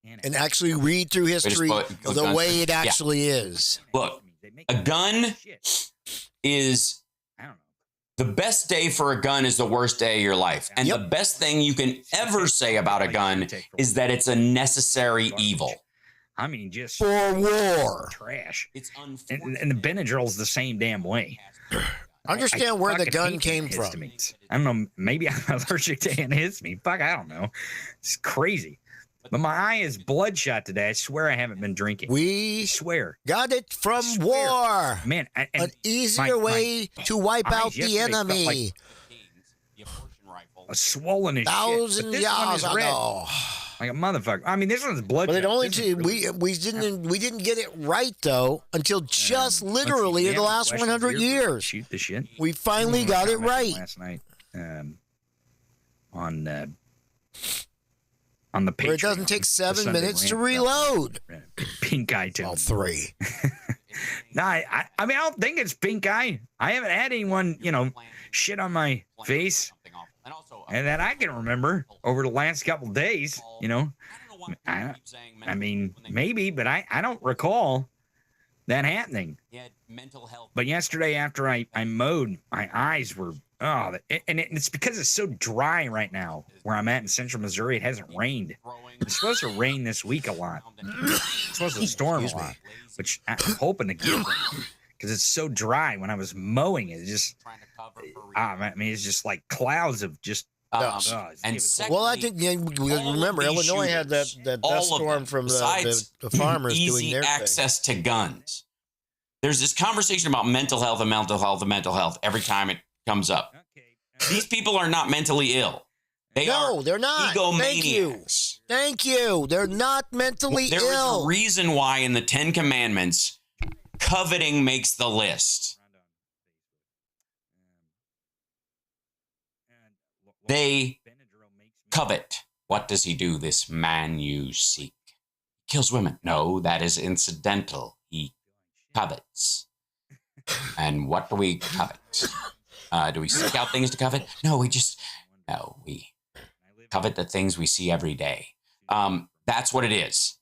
Speaker 3: and actually read through history the way it actually is.
Speaker 7: Look, a gun is the best day for a gun is the worst day of your life. And the best thing you can ever say about a gun is that it's a necessary evil.
Speaker 5: I mean, just
Speaker 3: for war.
Speaker 5: Trash. It's and the Benadryl's the same damn way.
Speaker 3: Understand where the gun came from.
Speaker 5: I don't know. Maybe I'm allergic to antihistamine. Fuck, I don't know. It's crazy. But my eye is bloodshot today. I swear I haven't been drinking.
Speaker 3: We
Speaker 5: swear.
Speaker 3: Got it from war.
Speaker 5: Man,
Speaker 3: an easier way to wipe out the enemy.
Speaker 5: A swollen as
Speaker 3: shit. 1,000 years ago.
Speaker 5: Like a motherfucker. I mean, this one's bloodshot.
Speaker 3: But it only we didn't get it right though until just literally in the last 100 years.
Speaker 5: Shoot the shit.
Speaker 3: We finally got it right
Speaker 5: last night. On the Patreon.
Speaker 3: Where it doesn't take 7 minutes to reload.
Speaker 5: Pink eye too.
Speaker 3: Well, 3.
Speaker 5: No, I mean, I don't think it's pink eye. I haven't had anyone, shit on my face. And that I can remember over the last couple of days, I mean, maybe, but I don't recall that happening. But yesterday after I mowed, my eyes were, it's because it's so dry right now where I'm at in central Missouri. It hasn't rained. It's supposed to rain this week a lot. It's supposed to storm a lot, which I'm hoping to get because it's so dry. When I was mowing it, it's just like clouds of just.
Speaker 3: Well, I think remember Illinois had that dust storm from the farmers doing their
Speaker 7: access to guns. There's this conversation about mental health every time it comes up. These people are not mentally ill. They're not. Egomaniacs.
Speaker 3: Thank you. They're not mentally ill.
Speaker 7: There is a reason why in the 10 Commandments, coveting makes the list. They covet. What does he do, this man you seek? Kills women. No, that is incidental. He covets. And what do we covet? Do we seek out things to covet? No, we covet the things we see every day. That's what it is.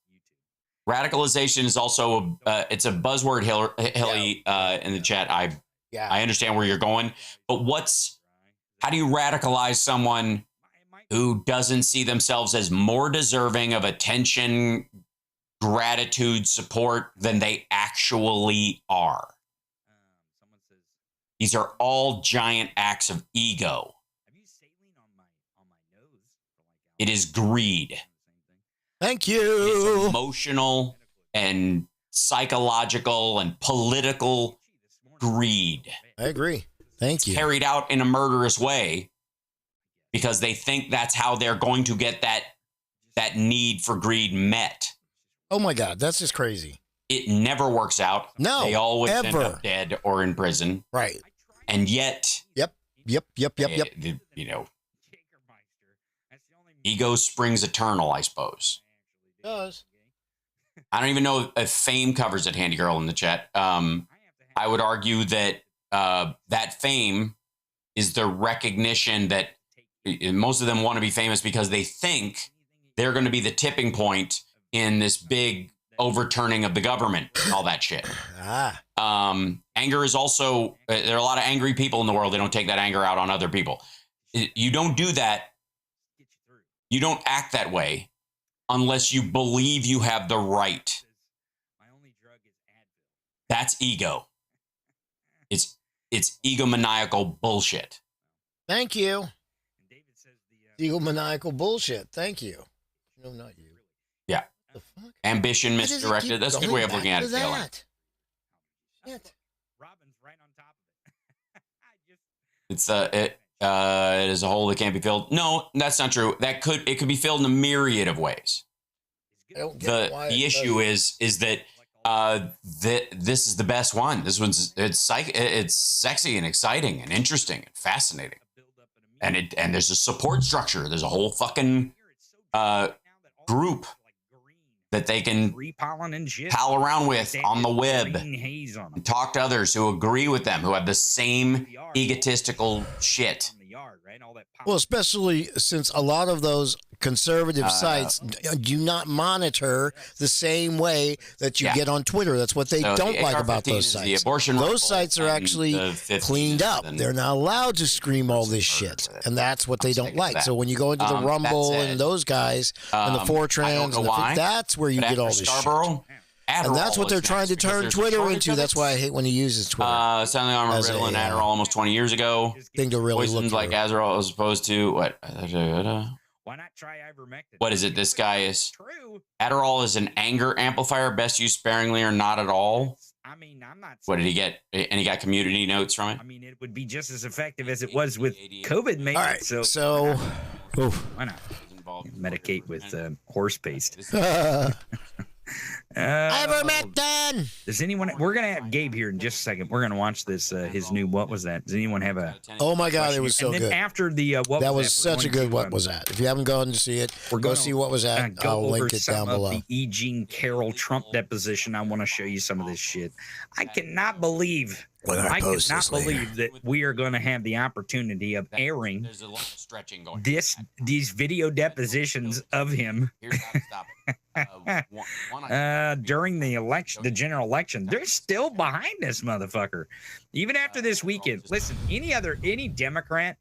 Speaker 7: Radicalization is also, it's a buzzword, Hilly, in the chat. I understand where you're going, but how do you radicalize someone who doesn't see themselves as more deserving of attention, gratitude, support than they actually are? These are all giant acts of ego. It is greed.
Speaker 3: Thank you.
Speaker 7: It's emotional and psychological and political greed.
Speaker 3: I agree. Thank you.
Speaker 7: Carried out in a murderous way because they think that's how they're going to get that need for greed met.
Speaker 3: Oh my God, that's just crazy.
Speaker 7: It never works out.
Speaker 3: No,
Speaker 7: they always end up dead or in prison.
Speaker 3: Right.
Speaker 7: And yet.
Speaker 3: Yep.
Speaker 7: Ego springs eternal, I suppose.
Speaker 3: It does.
Speaker 7: I don't even know if fame covers it, Handy Girl in the chat. I would argue that that fame is the recognition that most of them want to be famous because they think they're going to be the tipping point in this big overturning of the government and all that shit. Anger is also, there are a lot of angry people in the world. They don't take that anger out on other people. You don't do that. You don't act that way unless you believe you have the right. That's ego. It's egomaniacal bullshit.
Speaker 3: Thank you. Egomaniacal bullshit. Thank you. No, not you.
Speaker 7: Yeah.
Speaker 3: The fuck?
Speaker 7: Ambition misdirected. That's a good way of looking at it.
Speaker 3: Shit.
Speaker 5: Robin's right on top
Speaker 7: of it. It is a hole that can't be filled. No, that's not true. It could be filled in a myriad of ways. The issue is that this is the best one. This one's it's sexy and exciting and interesting and fascinating. And there's a support structure. There's a whole fucking group that they can pal around with on the web and talk to others who agree with them, who have the same egotistical shit.
Speaker 5: right? All that.
Speaker 3: Well, especially since a lot of those conservative sites do not monitor the same way that you get on Twitter. That's what they don't like about those sites. Those sites are actually cleaned up. They're not allowed to stream all this shit, and that's what they don't like. So when you go into the Rumble and those guys and the Fortrans, that's where you get all this shit. And that's what they're trying to turn Twitter into. That's why I hate when he uses Twitter.
Speaker 7: Selling armor, Ritalin, Adderall almost 20 years ago.
Speaker 3: Thing to really
Speaker 7: Poisons
Speaker 3: look
Speaker 7: like Azrael as opposed to what?
Speaker 5: Why not try ivermectin?
Speaker 7: What is it? This guy is Adderall is an anger amplifier. Best used sparingly or not at all.
Speaker 5: I mean, I'm not.
Speaker 7: What did he get? And he got community notes from it.
Speaker 5: I mean, it would be just as effective as it was with COVID. Maybe.
Speaker 3: All right. So
Speaker 5: why not medicate with horse paste?
Speaker 3: Ivermectin.
Speaker 5: Does anyone? We're gonna have Gabe here in just a second. We're gonna watch this. His new what was that? Does anyone have a?
Speaker 3: Oh my God, it was so good.
Speaker 5: After the what
Speaker 3: that
Speaker 5: was
Speaker 3: such a good what was that? If you haven't gone to see it, go see what was that. I'll link it down below.
Speaker 5: The E. Jean Carroll Trump deposition. I want to show you some of this shit. I cannot believe. I cannot believe that we are going to have the opportunity of airing these video depositions of him during the election, the general election. They're still behind this motherfucker, even after this weekend. Listen, any Democrat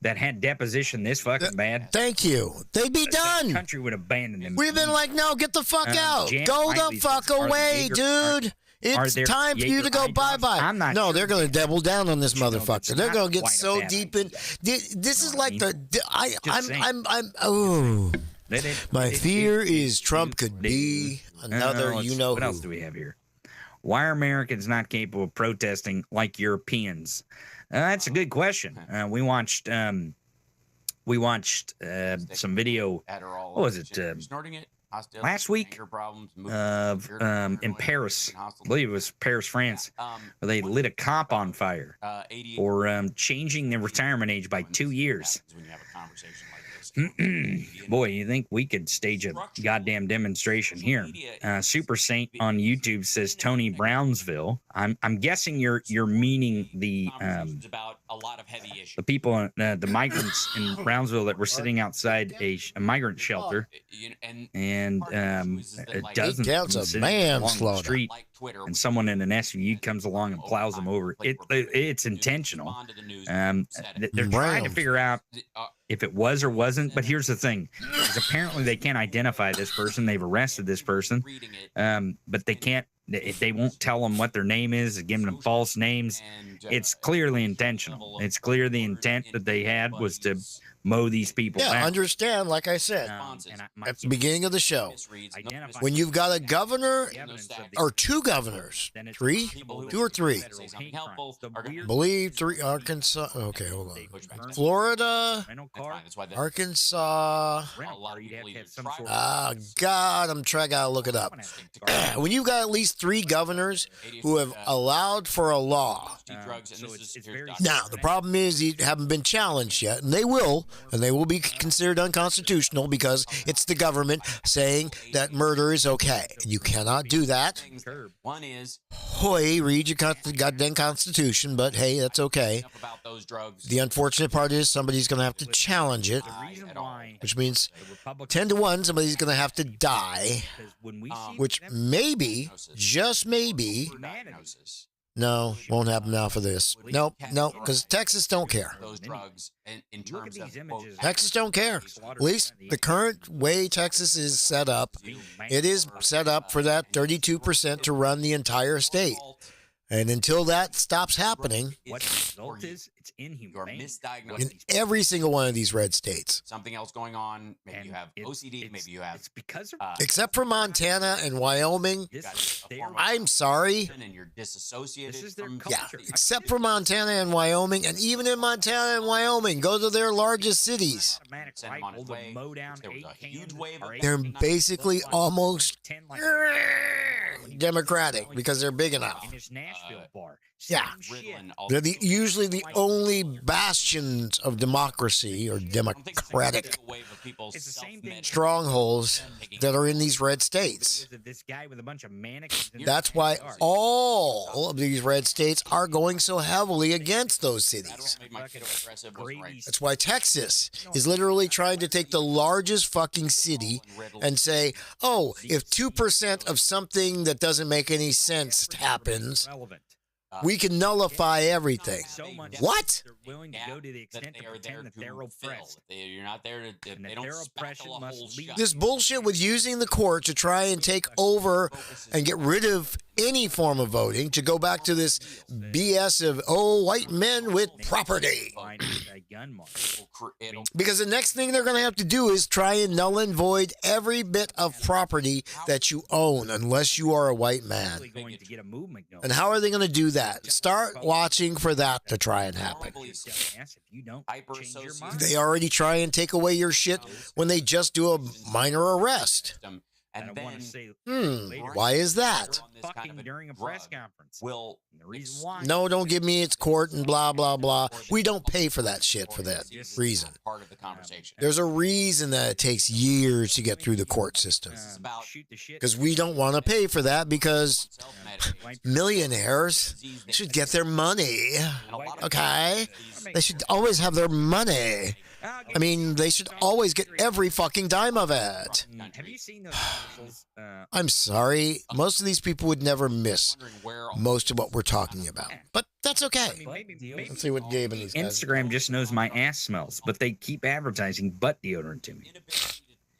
Speaker 5: that had deposition this fucking bad.
Speaker 3: Thank you. They'd be done.
Speaker 5: The country would abandon them.
Speaker 3: We've been like, no, get the fuck out. Go the fuck away, dude. It's time for you to go bye-bye. No, they're going to double down on this motherfucker. They're going to get so deep in. This is like my fear is Trump could be another you-know-who.
Speaker 5: What else do we have here? Why are Americans not capable of protesting like Europeans? That's a good question. We watched some video. What was it? Last week in Paris, I believe it was Paris, France, where they lit a cop on fire for changing the retirement age by 2 years. Boy, you think we could stage a goddamn demonstration here? Super Saint on YouTube says Tony Brownsville. I'm guessing you're meaning the people, the migrants in Brownsville that were sitting outside a migrant shelter, and dozens of them sitting along the street, and someone in an SUV comes along and plows them over. It's intentional. They're trying to figure out if it was or wasn't, but here's the thing: is apparently they can't identify this person. They've arrested this person, but they can't. They won't tell them what their name is, giving them false names. It's clearly intentional. It's clear the intent that they had was to mow these people down.
Speaker 3: Understand, like I said at the beginning of the show, when you've got a governor or two governors, two or three, believe three, Arkansas, okay, hold on, Florida, Arkansas, God, gotta look it up. When you've got at least three governors who have allowed for a law, now the problem is they haven't been challenged yet, and they will be considered unconstitutional because it's the government saying that murder is okay. You cannot do that. Read your goddamn Constitution, but hey, that's okay. The unfortunate part is somebody's going to have to challenge it, which means 10-1, somebody's going to have to die, which maybe, just maybe, no, won't happen now for this. Nope, because Texas don't care. Texas don't care. At least the current way Texas is set up, it is set up for that 32% to run the entire state. And until that stops happening,
Speaker 5: what the result is, it's inhumane.
Speaker 3: In every single one of these red states.
Speaker 7: Something else going on. Maybe you have OCD. Maybe you have.
Speaker 5: It's because of.
Speaker 3: Except for Montana and Wyoming. I'm sorry.
Speaker 7: And you're disassociated.
Speaker 5: This is their culture.
Speaker 3: Yeah, except for Montana and Wyoming, and even in Montana and Wyoming, go to their largest cities. They're basically almost Democratic because they're big enough.
Speaker 5: In this Nashville bar,
Speaker 3: Yeah. They're usually the only bastions of democracy or democratic strongholds that are in these red states. That's why all of these red states are going so heavily against those cities. That's why Texas is literally trying to take the largest fucking city and say, oh, if 2% of something that doesn't make any sense happens, we can nullify everything. What?
Speaker 5: They're willing to go to the extent to pretend that they're oppressed.
Speaker 7: You're not there to. They don't spackle a whole shot.
Speaker 3: This bullshit with using the court to try and take over and get rid of any form of voting, to go back to this BS of, oh, white men with property. Because the next thing they're going to have to do is try and null and void every bit of property that you own, unless you are a white man. And how are they going to do that? Start watching for that to try and happen. They already try and take away your shit when they just do a minor arrest.
Speaker 7: And then,
Speaker 3: why is that?
Speaker 5: Fucking during a press conference.
Speaker 7: Will
Speaker 5: the reason why?
Speaker 3: No, don't give me its court and blah, blah, blah. We don't pay for that shit for that reason.
Speaker 7: Part of the conversation.
Speaker 3: There's a reason that it takes years to get through the court system. Because we don't want to pay for that, because millionaires should get their money. Okay? They should always have their money. I mean, they should always get every fucking dime of it.
Speaker 5: Have you seen those commercials?
Speaker 3: I'm sorry. Most of these people would never miss most of what we're talking about. But that's okay. Let's see what Gabe and these guys.
Speaker 5: Instagram just knows my ass smells, but they keep advertising butt deodorant to me.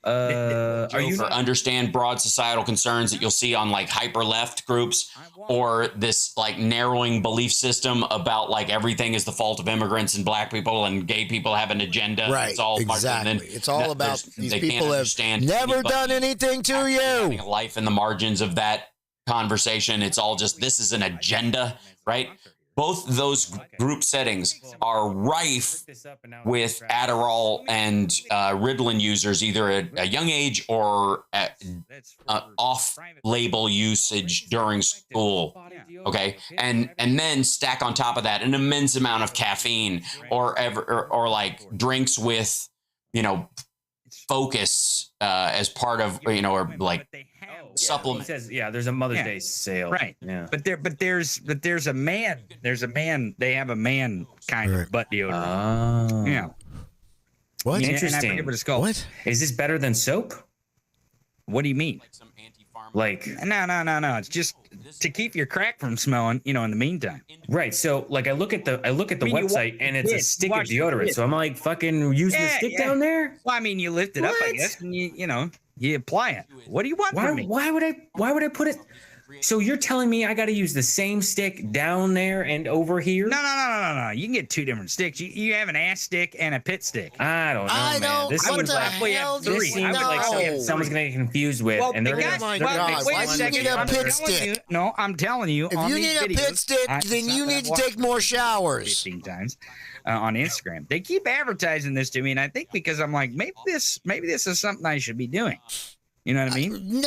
Speaker 7: Are you understand broad societal concerns that you'll see on like hyper left groups, or this like narrowing belief system about like everything is the fault of immigrants and black people and gay people have an agenda?
Speaker 3: Right,
Speaker 7: it's all
Speaker 3: exactly. It's all about these
Speaker 7: they
Speaker 3: people
Speaker 7: can't
Speaker 3: have never done anything to you.
Speaker 7: Having a life in the margins of that conversation. It's all just, this is an agenda, right? Both those group settings are rife with Adderall and Ritalin users, either at a young age or at off-label usage during school. Okay, and then stack on top of that an immense amount of caffeine, or like drinks with, Focus as part of, or like supplement.
Speaker 8: He says, there's a Mother's Day sale.
Speaker 5: Right.
Speaker 8: Yeah.
Speaker 5: But there's a man. They have a man kind of butt deodorant.
Speaker 8: Oh.
Speaker 5: Yeah.
Speaker 3: What?
Speaker 8: Interesting.
Speaker 5: And I forget what it's called.
Speaker 3: What?
Speaker 8: Is this better than soap?
Speaker 5: What do you mean?
Speaker 8: Like,
Speaker 5: no. It's just to keep your crack from smelling, in the meantime.
Speaker 8: right. So like I look at the website and it's a stick of deodorant. So I'm like, fucking use the stick down there?
Speaker 5: Well, I mean, you lift it up, I guess, and you apply it. What do you want from me?
Speaker 8: Why would I put it? So you're telling me I got to use the same stick down there and over here?
Speaker 5: No. You can get two different sticks. You have an ass stick and a pit stick.
Speaker 8: I don't know,
Speaker 3: I
Speaker 8: man.
Speaker 3: don't.
Speaker 8: This
Speaker 3: What
Speaker 8: seems
Speaker 3: the
Speaker 8: like,
Speaker 3: hell?
Speaker 5: three.
Speaker 8: this seems like something someone's going to get confused with.
Speaker 5: Well,
Speaker 8: and they're
Speaker 5: they
Speaker 8: gonna,
Speaker 5: got-
Speaker 3: my God,
Speaker 5: wait
Speaker 3: why
Speaker 5: a
Speaker 3: do you
Speaker 5: second.
Speaker 3: need a
Speaker 5: I'm
Speaker 3: pit
Speaker 5: telling
Speaker 3: stick?
Speaker 5: you- No, I'm telling you.
Speaker 3: If you need a pit stick, then you need to take more showers.
Speaker 5: 15 times on Instagram. They keep advertising this to me, and I think because I'm like, maybe this is something I should be doing. You know what I mean?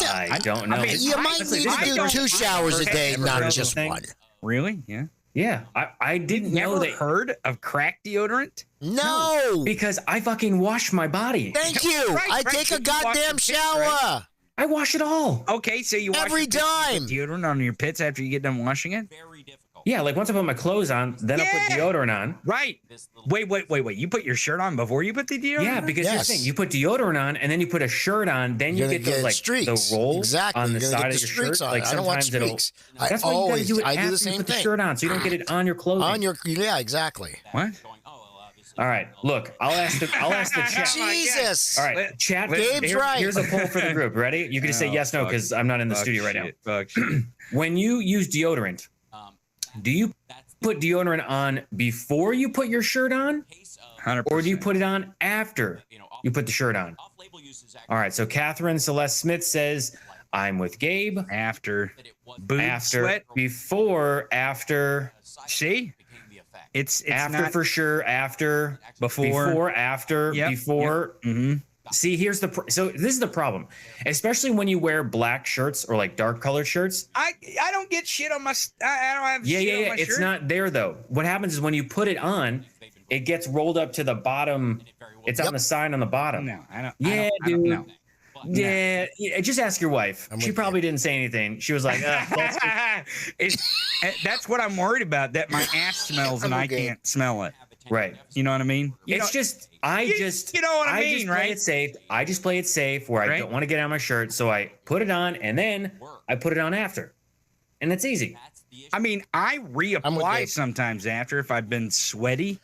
Speaker 8: I don't know.
Speaker 3: You might need to do 2 showers a day, not just one.
Speaker 5: Really? Yeah.
Speaker 8: Yeah, I didn't know
Speaker 5: Never
Speaker 8: that.
Speaker 5: heard of crack deodorant?
Speaker 3: No.
Speaker 8: Because I fucking wash my body.
Speaker 3: Thank you.
Speaker 5: Right,
Speaker 3: I
Speaker 5: right.
Speaker 3: take
Speaker 5: So
Speaker 3: a
Speaker 5: you wash
Speaker 3: goddamn
Speaker 5: your pits,
Speaker 3: shower.
Speaker 5: right?
Speaker 8: I wash it all.
Speaker 5: Okay, so you wash
Speaker 3: Every
Speaker 5: your pits, you
Speaker 3: time.
Speaker 5: put deodorant on your pits after you get done washing it?
Speaker 7: Very difficult.
Speaker 8: Yeah, like once I put my clothes on, then I put
Speaker 5: Yeah.
Speaker 8: deodorant on.
Speaker 5: Right. Wait. You put your shirt on before you put the deodorant
Speaker 8: Yeah,
Speaker 5: on?
Speaker 8: because here's the
Speaker 3: Yes.
Speaker 8: thing: you put deodorant on, and then you put a shirt on, then
Speaker 3: You're
Speaker 8: you
Speaker 3: gonna
Speaker 8: get the like
Speaker 3: streaks.
Speaker 8: the rolls
Speaker 3: Exactly.
Speaker 8: on the
Speaker 3: You're gonna
Speaker 8: side
Speaker 3: get
Speaker 8: of
Speaker 3: the
Speaker 8: your
Speaker 3: streaks
Speaker 8: shirt.
Speaker 3: on
Speaker 8: Like
Speaker 3: it. I don't want
Speaker 8: sometimes it'll.
Speaker 3: streaks.
Speaker 8: That's why you gotta do it
Speaker 3: I do
Speaker 8: after
Speaker 3: the
Speaker 8: you
Speaker 3: same
Speaker 8: put the
Speaker 3: thing.
Speaker 8: shirt on, so you don't get it on your clothing.
Speaker 3: On your, yeah, exactly.
Speaker 5: What?
Speaker 8: All right, look, I'll ask the chat.
Speaker 3: Jesus.
Speaker 8: All right, chat.
Speaker 3: Gabe's right.
Speaker 8: Here's a poll for the group. Ready? You can just say yes, no, because I'm not in the studio right now. When you use deodorant, do you put deodorant on before you put your shirt on,
Speaker 5: 100%.
Speaker 8: or do you put it on after you put the shirt on? All right, so Catherine Celeste Smith says, I'm with Gabe.
Speaker 5: After boob
Speaker 8: After,
Speaker 5: sweat?
Speaker 8: before, after,
Speaker 5: See? It's
Speaker 8: after
Speaker 5: not
Speaker 8: for sure, after,
Speaker 5: before.
Speaker 8: after,
Speaker 5: Yep,
Speaker 8: before.
Speaker 5: Mm-hmm.
Speaker 8: See, here's the so this is the problem, especially when you wear black shirts or like dark colored shirts.
Speaker 5: I don't get shit on my. I don't have shit on my shirt.
Speaker 8: It's not there though. What happens is when you put it on, it gets rolled up to the bottom. It's on the side on the bottom.
Speaker 5: No, I don't.
Speaker 8: Yeah,
Speaker 5: I don't know.
Speaker 8: Yeah, just ask your wife. She probably didn't say anything. She was like,
Speaker 5: that's what I'm worried about, that my ass smells and I can't smell it.
Speaker 8: Right.
Speaker 5: You know what I mean?
Speaker 8: You know what I mean, right? It's safe. I just play it safe where I don't want to get on my shirt. So I put it on and then I put it on after. And it's easy.
Speaker 5: I mean, I reapply sometimes after if I've been sweaty.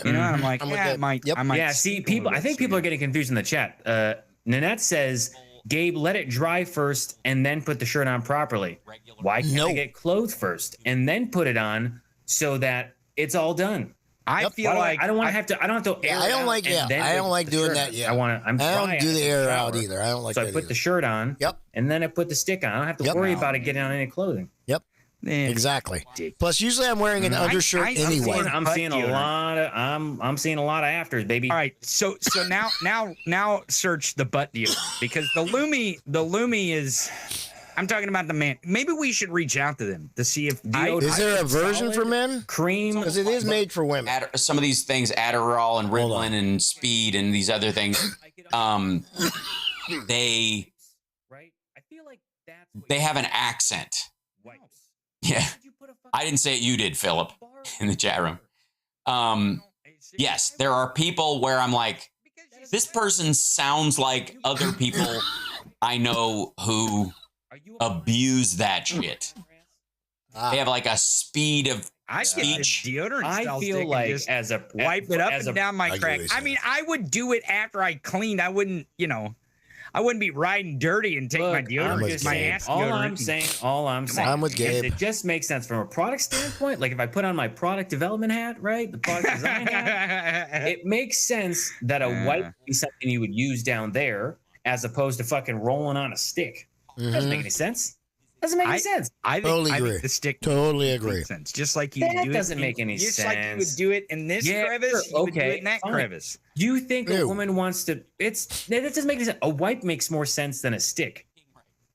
Speaker 5: You know, I'm like, I might.
Speaker 8: Yeah, see, I think people are getting confused in the chat. Nanette says, Gabe, let it dry first and then put the shirt on properly. Why can't I get clothes first and then put it on so that it's all done?
Speaker 5: I feel like
Speaker 8: I don't want to have to. I don't have to air.
Speaker 3: I don't like. I don't like doing that. Yeah,
Speaker 8: I
Speaker 3: don't do the air out either. I don't like.
Speaker 8: So I put the shirt on.
Speaker 3: Yep.
Speaker 8: And then I put the stick on. I don't have to worry about it getting on any clothing.
Speaker 3: Yep. Exactly. Plus, usually I'm wearing an undershirt anyway.
Speaker 8: I'm seeing a lot of. I'm seeing a lot of afters, baby.
Speaker 5: All right. So now search the butt deodorant, because the Lumi is. I'm talking about the man. Maybe we should reach out to them to see if
Speaker 3: is there a version for men?
Speaker 8: Cream,
Speaker 3: because it is made for women.
Speaker 7: Some of these things, Adderall and Ritalin and Speed and these other things, they have an accent. Yeah, I didn't say it. You did, Philip, in the chat room. Yes, there are people where I'm like, this person sounds like other people I know who abuse that shit. They have like a speed of speech.
Speaker 5: Deodorant.
Speaker 8: I feel like as a
Speaker 5: wipe it up and down my crack. I mean, I would do it after I cleaned. I wouldn't, I wouldn't be riding dirty and take my deodorant, my ass deodorant.
Speaker 8: All I'm saying,
Speaker 3: I'm with Gabe.
Speaker 8: It just makes sense from a product standpoint. Like if I put on my product development hat, right, the product design hat, it makes sense that a wipe would be something you would use down there as opposed to fucking rolling on a stick. Doesn't make any sense. Doesn't make any sense.
Speaker 5: I think the stick
Speaker 3: totally agree.
Speaker 5: Sense. Just like you
Speaker 8: that
Speaker 5: do
Speaker 8: doesn't
Speaker 5: it,
Speaker 8: make any sense.
Speaker 5: Just like you would do it in this crevice, you would do it in that crevice.
Speaker 8: You think a woman wants to? That doesn't make any sense. A wipe makes more sense than a stick.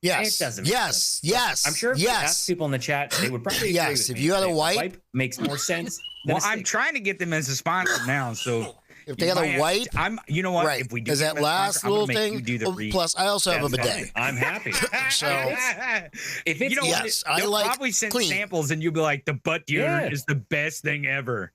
Speaker 3: Yes.
Speaker 8: It doesn't.
Speaker 3: Yes.
Speaker 8: I'm sure. If you ask people in the chat, they would probably agree with
Speaker 3: if
Speaker 8: me.
Speaker 3: you had a wipe,
Speaker 8: makes more sense.
Speaker 5: Well, I'm trying to get them as a sponsor now, so.
Speaker 3: If they had a wipe,
Speaker 5: you know what?
Speaker 3: Right.
Speaker 5: If we do
Speaker 3: is that last little thing? Plus, I also have a bidet.
Speaker 8: I'm happy.
Speaker 3: So,
Speaker 5: if it's
Speaker 3: I like
Speaker 5: probably send
Speaker 3: clean.
Speaker 5: samples, and you'll be like, the butt deodorant is the best thing ever.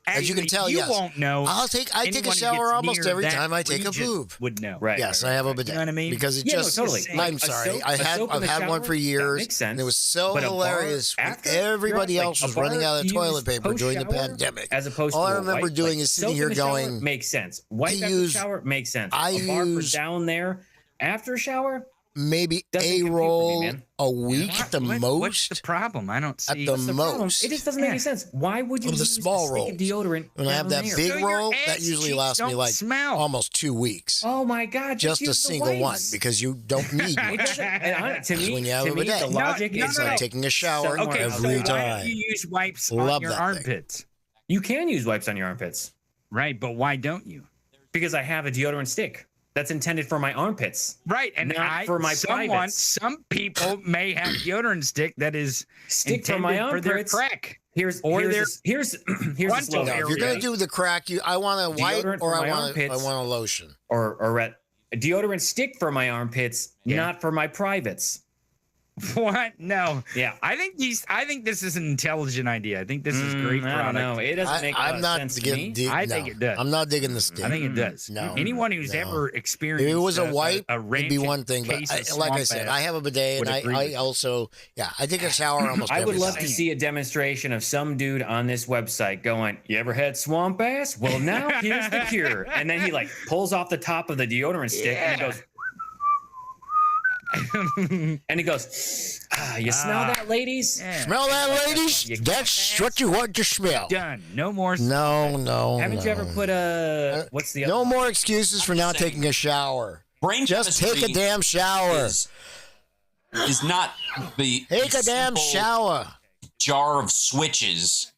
Speaker 3: As you can tell,
Speaker 5: you won't know.
Speaker 3: I take a shower almost every time I take a poop.
Speaker 5: Would know.
Speaker 8: Right.
Speaker 3: Yes, I have a bidet.
Speaker 5: You know what I mean?
Speaker 3: Because it just.
Speaker 8: Totally.
Speaker 3: I'm sorry. I've had one for years. And it was so hilarious. Everybody else was running out of toilet paper during the pandemic.
Speaker 8: As opposed to
Speaker 3: all I remember doing is sitting here going.
Speaker 8: Makes sense. Wipe after shower makes sense. A bar for down there after a shower.
Speaker 3: Maybe a roll a week at the most.
Speaker 5: What's the problem? I don't see.
Speaker 3: At the most.
Speaker 8: It just doesn't make any sense. Why would you use
Speaker 3: the small roll
Speaker 8: deodorant?
Speaker 3: When I have that big roll, that usually lasts me like almost 2 weeks.
Speaker 8: Oh my God!
Speaker 3: Just a single one because you don't need much.
Speaker 8: To me,
Speaker 3: when you have a bidet,
Speaker 8: the logic
Speaker 3: is like taking a shower every time.
Speaker 5: Why do you use wipes on your armpits?
Speaker 8: You can use wipes on your armpits,
Speaker 5: right? But why don't you?
Speaker 8: Because I have a deodorant stick. That's intended for my armpits,
Speaker 5: right? And
Speaker 8: not for my privates.
Speaker 5: Some people may have deodorant stick that is
Speaker 8: stick for my armpits.
Speaker 5: For their crack.
Speaker 8: Here's the slogan.
Speaker 3: If you're gonna do the crack, I want a white or I want a lotion
Speaker 8: or a deodorant stick for my armpits, not for my privates.
Speaker 5: What? No.
Speaker 8: Yeah.
Speaker 5: I think this is an intelligent idea. I think this is great.
Speaker 8: I don't know. It doesn't make a lot of sense to me.
Speaker 5: I think it does.
Speaker 3: I'm not digging the stick.
Speaker 5: I think it does.
Speaker 3: No.
Speaker 5: Anyone who's ever experienced
Speaker 3: if it was a wipe,
Speaker 5: it'd
Speaker 3: be one thing. But like I said, I have a bidet, and I also, I take a shower almost every
Speaker 8: I would love
Speaker 3: time.
Speaker 8: to see a demonstration of some dude on this website going, "You ever had swamp ass? Well, now here's the cure." And then he like pulls off the top of the deodorant stick and he goes. And he goes, you smell that, ladies?
Speaker 5: Yeah.
Speaker 3: Smell that, ladies? That's what you want to smell.
Speaker 5: Done. No more.
Speaker 3: No.
Speaker 8: Haven't you ever put a? What's the?
Speaker 3: No more excuses for not taking a shower. Just take a damn shower.
Speaker 7: Is not the
Speaker 3: take a damn shower.
Speaker 7: Jar of switches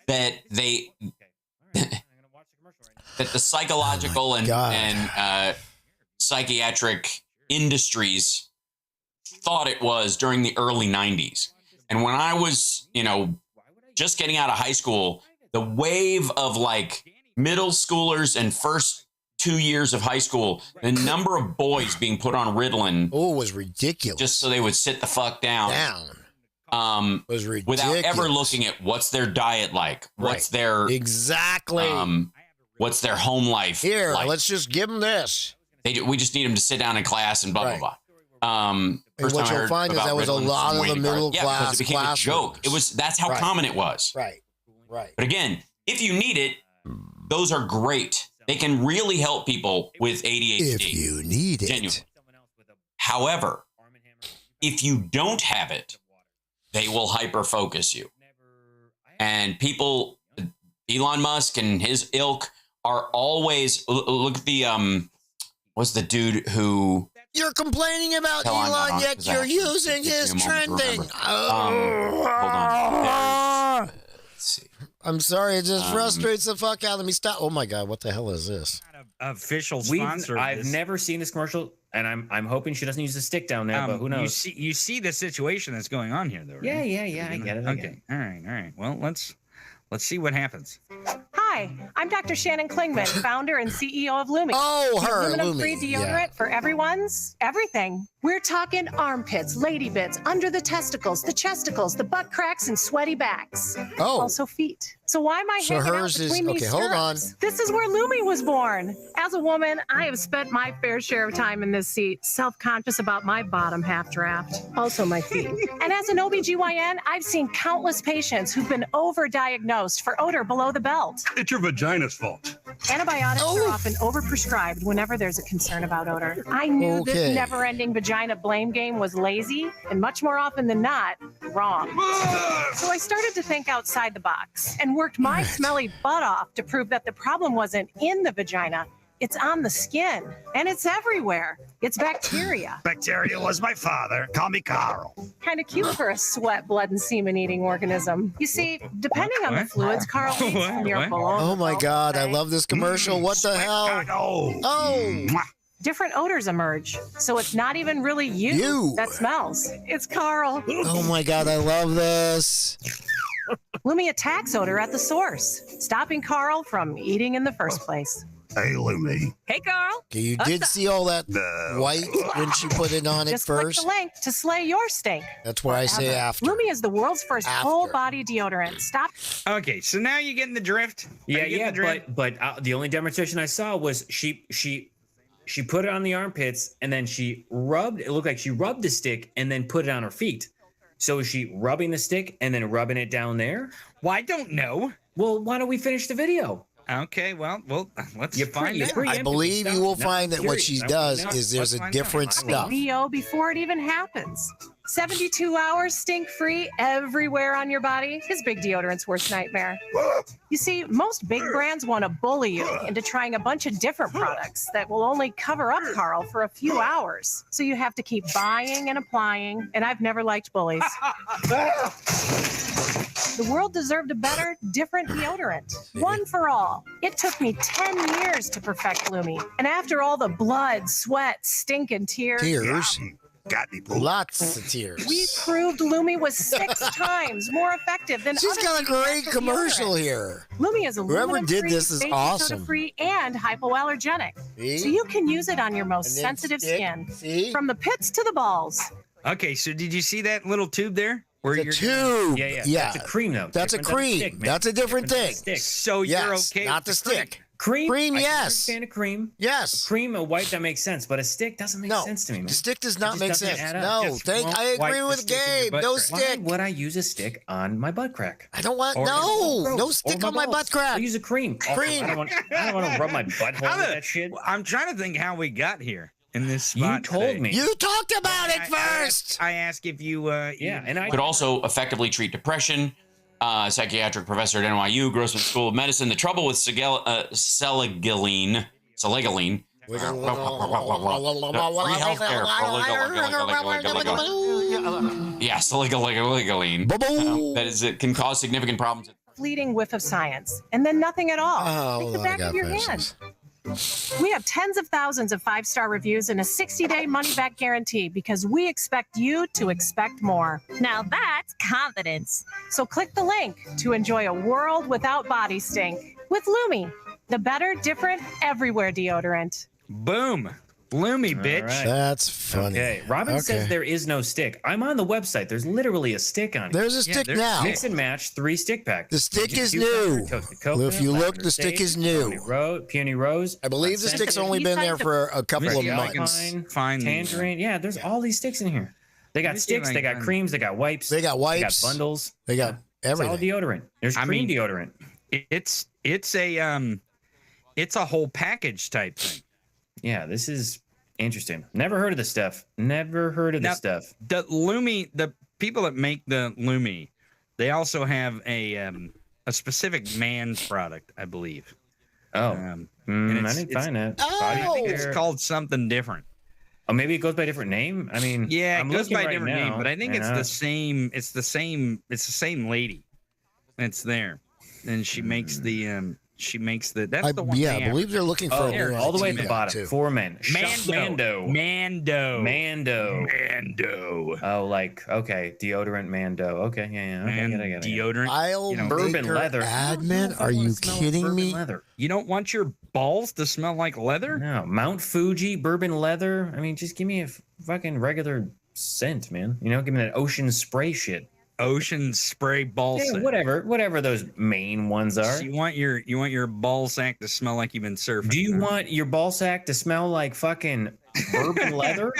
Speaker 7: that they. that the psychological and psychiatric industries thought it was during the early 90s. And when I was, just getting out of high school, the wave of like middle schoolers and first 2 years of high school, the number of boys being put on Ritalin
Speaker 3: was ridiculous.
Speaker 7: Just so they would sit the fuck down.
Speaker 3: Was ridiculous.
Speaker 7: Without ever looking at what's their diet like, what's their what's their home life
Speaker 3: here
Speaker 7: like.
Speaker 3: Let's just give them this.
Speaker 7: We just need them to sit down in class and blah blah blah.
Speaker 3: And what you'll find is that was a lot of the middle class.
Speaker 7: Because it became a joke. That's how common it was.
Speaker 3: Right.
Speaker 7: But again, if you need it, those are great. They can really help people with ADHD.
Speaker 3: If you need it.
Speaker 7: Genuinely. However, if you don't have it, they will hyper-focus you. And people, Elon Musk and his ilk are always, look at the, what's the dude who...
Speaker 3: You're complaining about Elon, yet you're using his trending.
Speaker 7: Hold on. Let's see.
Speaker 3: I'm sorry, it just frustrates the fuck out of me. Stop. Oh my God, what the hell is this?
Speaker 5: Official sponsor.
Speaker 8: I've never seen this commercial, and I'm hoping she doesn't use the stick down there, but who knows?
Speaker 5: You see the situation that's going on here, though, right?
Speaker 8: Yeah, I get it.
Speaker 5: Okay, all right. Well, let's see what happens.
Speaker 9: Hi, I'm Dr. Shannon Klingman, founder and CEO of Lumi.
Speaker 3: Oh, her,
Speaker 9: aluminum-free deodorant for everyone's everything. We're talking armpits, lady bits, under the testicles, the chesticles, the butt cracks, and sweaty backs.
Speaker 3: Oh.
Speaker 9: Also feet. So why am I hanging out between these
Speaker 3: hold on.
Speaker 9: This is where Lumi was born. As a woman, I have spent my fair share of time in this seat, self-conscious about my bottom half draft, also my feet. And as an OBGYN, I've seen countless patients who've been overdiagnosed for odor below the belt.
Speaker 10: It's your vagina's fault.
Speaker 9: Antibiotics are often overprescribed whenever there's a concern about odor. I knew this never-ending vagina blame game was lazy and much more often than not, wrong. So I started to think outside the box and worked my smelly butt off to prove that the problem wasn't in the vagina. It's on the skin, and it's everywhere. It's bacteria.
Speaker 10: Bacteria was my father. Call me Carl.
Speaker 9: Kind of cute for a sweat, blood, and semen-eating organism. You see, depending on the fluids Carl eats from your balloon.
Speaker 3: Oh my God, I love this commercial. What the hell? Oh.
Speaker 9: Different odors emerge, so it's not even really you that smells. It's Carl.
Speaker 3: Oh my God, I love this.
Speaker 9: Lumi attacks odor at the source, stopping Carl from eating in the first place.
Speaker 10: Hey, Lumi.
Speaker 9: Hey, Carl.
Speaker 3: Okay, you did see all that white when she put it on
Speaker 9: Just
Speaker 3: it first?
Speaker 9: click the link to slay your stink.
Speaker 3: That's why I say after.
Speaker 9: Lumi is the world's first whole-body deodorant. Stop.
Speaker 5: Okay, so now you're getting the drift?
Speaker 8: But the only demonstration I saw was she put it on the armpits, and then she rubbed, it looked like she rubbed the stick and then put it on her feet. So is she rubbing the stick and then rubbing it down there?
Speaker 5: Well, I don't know.
Speaker 8: Well, why don't we finish the video?
Speaker 5: Okay, well, let's find out.
Speaker 3: I believe you will find that what she does is there's a different stuff.
Speaker 9: VO before it even happens. 72 hours stink-free everywhere on your body. His big deodorant's worst nightmare. You see, most big brands want to bully you into trying a bunch of different products that will only cover up Carl for a few hours. So you have to keep buying and applying, and I've never liked bullies. The world deserved a better, different deodorant. One for all. It took me 10 years to perfect Lumi. And after all the blood, sweat, stink, and tears...
Speaker 10: Got me,
Speaker 3: lots of tears.
Speaker 9: We proved Lumi was 6 times more effective than
Speaker 3: She's got a great commercial here.
Speaker 9: Lumi is
Speaker 3: whoever did this is awesome.
Speaker 9: Free and hypoallergenic. So you can use it on your most sensitive skin. From the pits to the balls.
Speaker 5: Okay, so did you see that little tube there?
Speaker 3: The tube.
Speaker 8: Yeah. That's a cream, though.
Speaker 3: That's a cream. That's a different thing.
Speaker 5: So you're okay
Speaker 3: not the stick.
Speaker 8: Cream,
Speaker 3: yes.
Speaker 8: I understand a cream.
Speaker 3: Yes.
Speaker 8: A cream, a wipe, that makes sense, but a stick doesn't make sense to me, man.
Speaker 3: The stick does not make sense.
Speaker 8: No,
Speaker 3: I agree with Gabe. No stick.
Speaker 8: Why would I use a stick on my butt crack?
Speaker 3: I don't want, no stick on my butt crack.
Speaker 8: I use a cream. I don't want to rub my butthole with that shit.
Speaker 5: I'm trying to think how we got here in this spot.
Speaker 8: You told me.
Speaker 3: You talked about it first.
Speaker 5: I asked if you,
Speaker 8: and I
Speaker 7: could also effectively treat depression. Psychiatric professor at NYU, Grossman School of Medicine. The trouble with selegiline, free healthcare for selegiline. That is, it can cause significant problems.
Speaker 9: fleeting whiff of science, and then nothing at all.
Speaker 3: Oh,
Speaker 9: Like the back of your hand. We have tens of thousands of 5-star reviews and a 60-day money-back guarantee because we expect you to expect more.
Speaker 11: Now that's confidence.
Speaker 9: So click the link to enjoy a world without body stink with Lumi, the better, different, everywhere deodorant.
Speaker 5: Boom. Lumi, bitch.
Speaker 8: Right.
Speaker 3: That's funny.
Speaker 8: Okay. Robin says there is no stick. I'm on the website. There's literally a stick on it.
Speaker 3: There's a stick now.
Speaker 8: Mix and match 3 stick packs.
Speaker 3: The stick is new. If you look, the stick is new.
Speaker 8: Peony Rose.
Speaker 3: I believe the stick's only been there for a couple of months.
Speaker 8: Fine. Tangerine. Yeah, there's all these sticks in here. They got sticks. They got creams. They got wipes.
Speaker 3: They got wipes.
Speaker 8: They got bundles.
Speaker 3: They got everything.
Speaker 8: It's all deodorant. There's cream deodorant.
Speaker 5: It's a whole package type thing.
Speaker 8: Yeah, this is interesting. Never heard of this stuff. Never heard of this stuff.
Speaker 5: The Lumi, the people that make the Lumi, they also have a specific man's product, I believe.
Speaker 8: Oh, I didn't find that.
Speaker 5: I think it's called something different.
Speaker 8: Oh, maybe it goes by a different name. I mean,
Speaker 5: yeah,
Speaker 8: it
Speaker 5: goes by a different name, but I think it's the same. It's the same lady. It's there, and she makes the. She makes the. That's the one.
Speaker 3: Yeah, I believe they're looking for
Speaker 8: all the way at the bottom. 4 men.
Speaker 5: Mando.
Speaker 8: Oh, like okay, deodorant Mando. Okay, yeah. Okay, I get it.
Speaker 5: Deodorant.
Speaker 8: Bourbon leather.
Speaker 3: Admin? Are you kidding me?
Speaker 8: Leather.
Speaker 5: You don't want your balls to smell like leather?
Speaker 8: No, Mount Fuji bourbon leather. I mean, just give me a fucking regular scent, man. You know, give me that ocean spray shit.
Speaker 5: Ocean spray ball sack.
Speaker 8: Whatever those main ones are.
Speaker 5: So you want your ball sack to smell like you've been surfing.
Speaker 8: Do you want your ball sack to smell like fucking bourbon leather?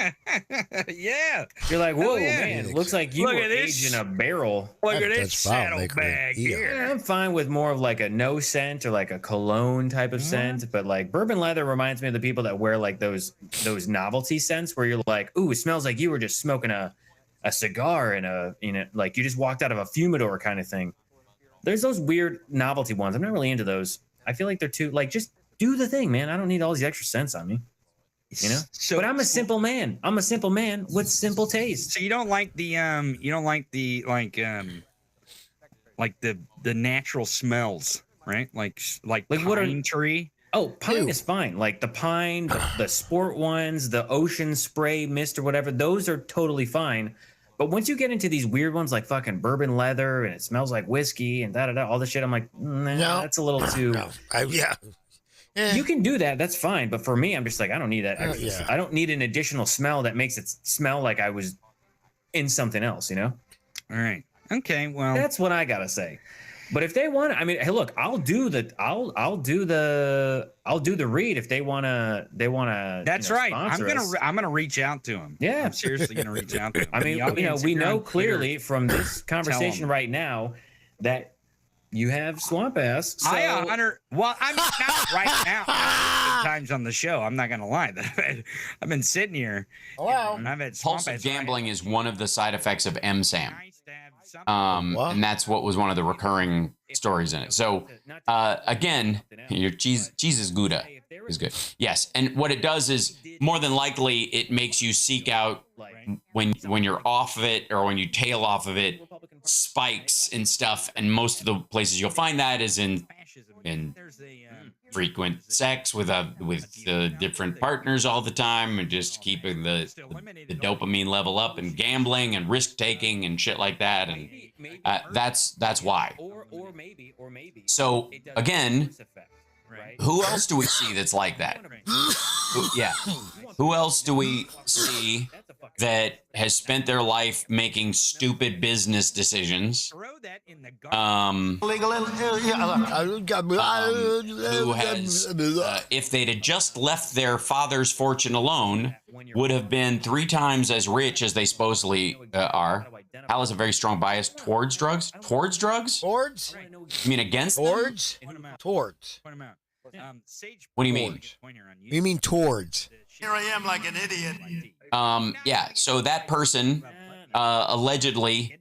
Speaker 5: Yeah.
Speaker 8: You're like, whoa, man, it looks like you were aged in a barrel.
Speaker 5: Look at this saddlebag here.
Speaker 8: Yeah, I'm fine with more of like a no scent or like a cologne type of scent, but like bourbon leather reminds me of the people that wear like those novelty scents where you're like, ooh, it smells like you were just smoking a cigar and like you just walked out of a humidor kind of thing. There's those weird novelty ones. I'm not really into those. I feel like they're too like just do the thing, man. I don't need all these extra scents on me. You know? But I'm a simple man. I'm a simple man with simple taste.
Speaker 5: So you don't like the natural smells, right? Like pine tree.
Speaker 8: Oh, pine is fine. Like the pine, the sport ones, the ocean spray mist or whatever, those are totally fine. But once you get into these weird ones like fucking bourbon leather and it smells like whiskey and all this shit, I'm like, nah, that's a little too.
Speaker 3: No.
Speaker 8: You can do that. That's fine. But for me, I'm just like, I don't need that. I don't need an additional smell that makes it smell like I was in something else, you know?
Speaker 5: All right. Okay. Well,
Speaker 8: that's what I gotta say. But if they want, I mean, hey, look, I'll do the read if they wanna.
Speaker 5: That's right. I'm gonna reach out to them.
Speaker 8: Yeah,
Speaker 5: I'm seriously gonna reach out to them.
Speaker 8: I mean, we know clearly from this conversation right now that you have swamp ass. So.
Speaker 5: Well, I'm not right now. Times on the show, I'm not gonna lie. I've been sitting here.
Speaker 3: Wow.
Speaker 5: And I've had swamp
Speaker 7: Compulsive
Speaker 5: ass
Speaker 7: gambling is one of the side effects of MSAM. And that's what was one of the recurring stories in it. So again, your cheese is Gouda is good. Yes, and what it does is more than likely it makes you seek out when you're off of it or when you tail off of it, spikes and stuff. And most of the places you'll find that is in frequent sex with the different partners all the time and just keeping the dopamine level up and gambling and risk taking and shit like that. And that's why. So again, who else do we see that's like that? Who else do we see that has spent their life making stupid business decisions? Who has, if they'd have just left their father's fortune alone, would have been 3 times as rich as they supposedly are. Hal has a very strong bias towards drugs. Towards drugs?
Speaker 3: Towards?
Speaker 7: You mean against
Speaker 3: towards?
Speaker 7: Them?
Speaker 3: Towards.
Speaker 7: What do you mean?
Speaker 3: You mean towards?
Speaker 10: Here I am like an idiot.
Speaker 7: Yeah, so that person allegedly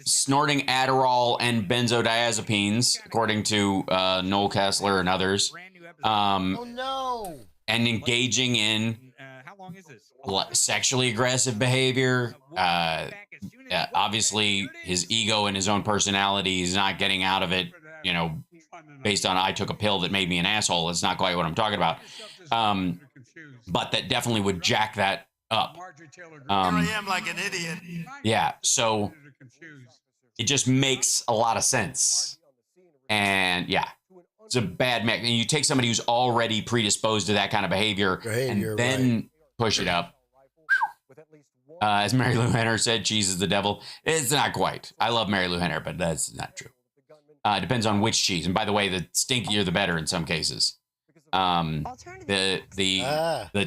Speaker 7: snorting Adderall and benzodiazepines, according to Noel Kessler and others, and engaging in sexually aggressive behavior, Obviously, his ego and his own personality, he's not getting out of it, you know, based on I took a pill that made me an asshole. It's not quite what I'm talking about. But that definitely would jack that up.
Speaker 10: Here I am like an idiot.
Speaker 7: Yeah, so it just makes a lot of sense. And yeah, it's a bad mix. And you take somebody who's already predisposed to that kind of behavior and then push it up. As Mary Lou Henner said, cheese is the devil. It's not quite. I love Mary Lou Henner, but that's not true. It depends on which cheese. And by the way, the stinkier the better in some cases. The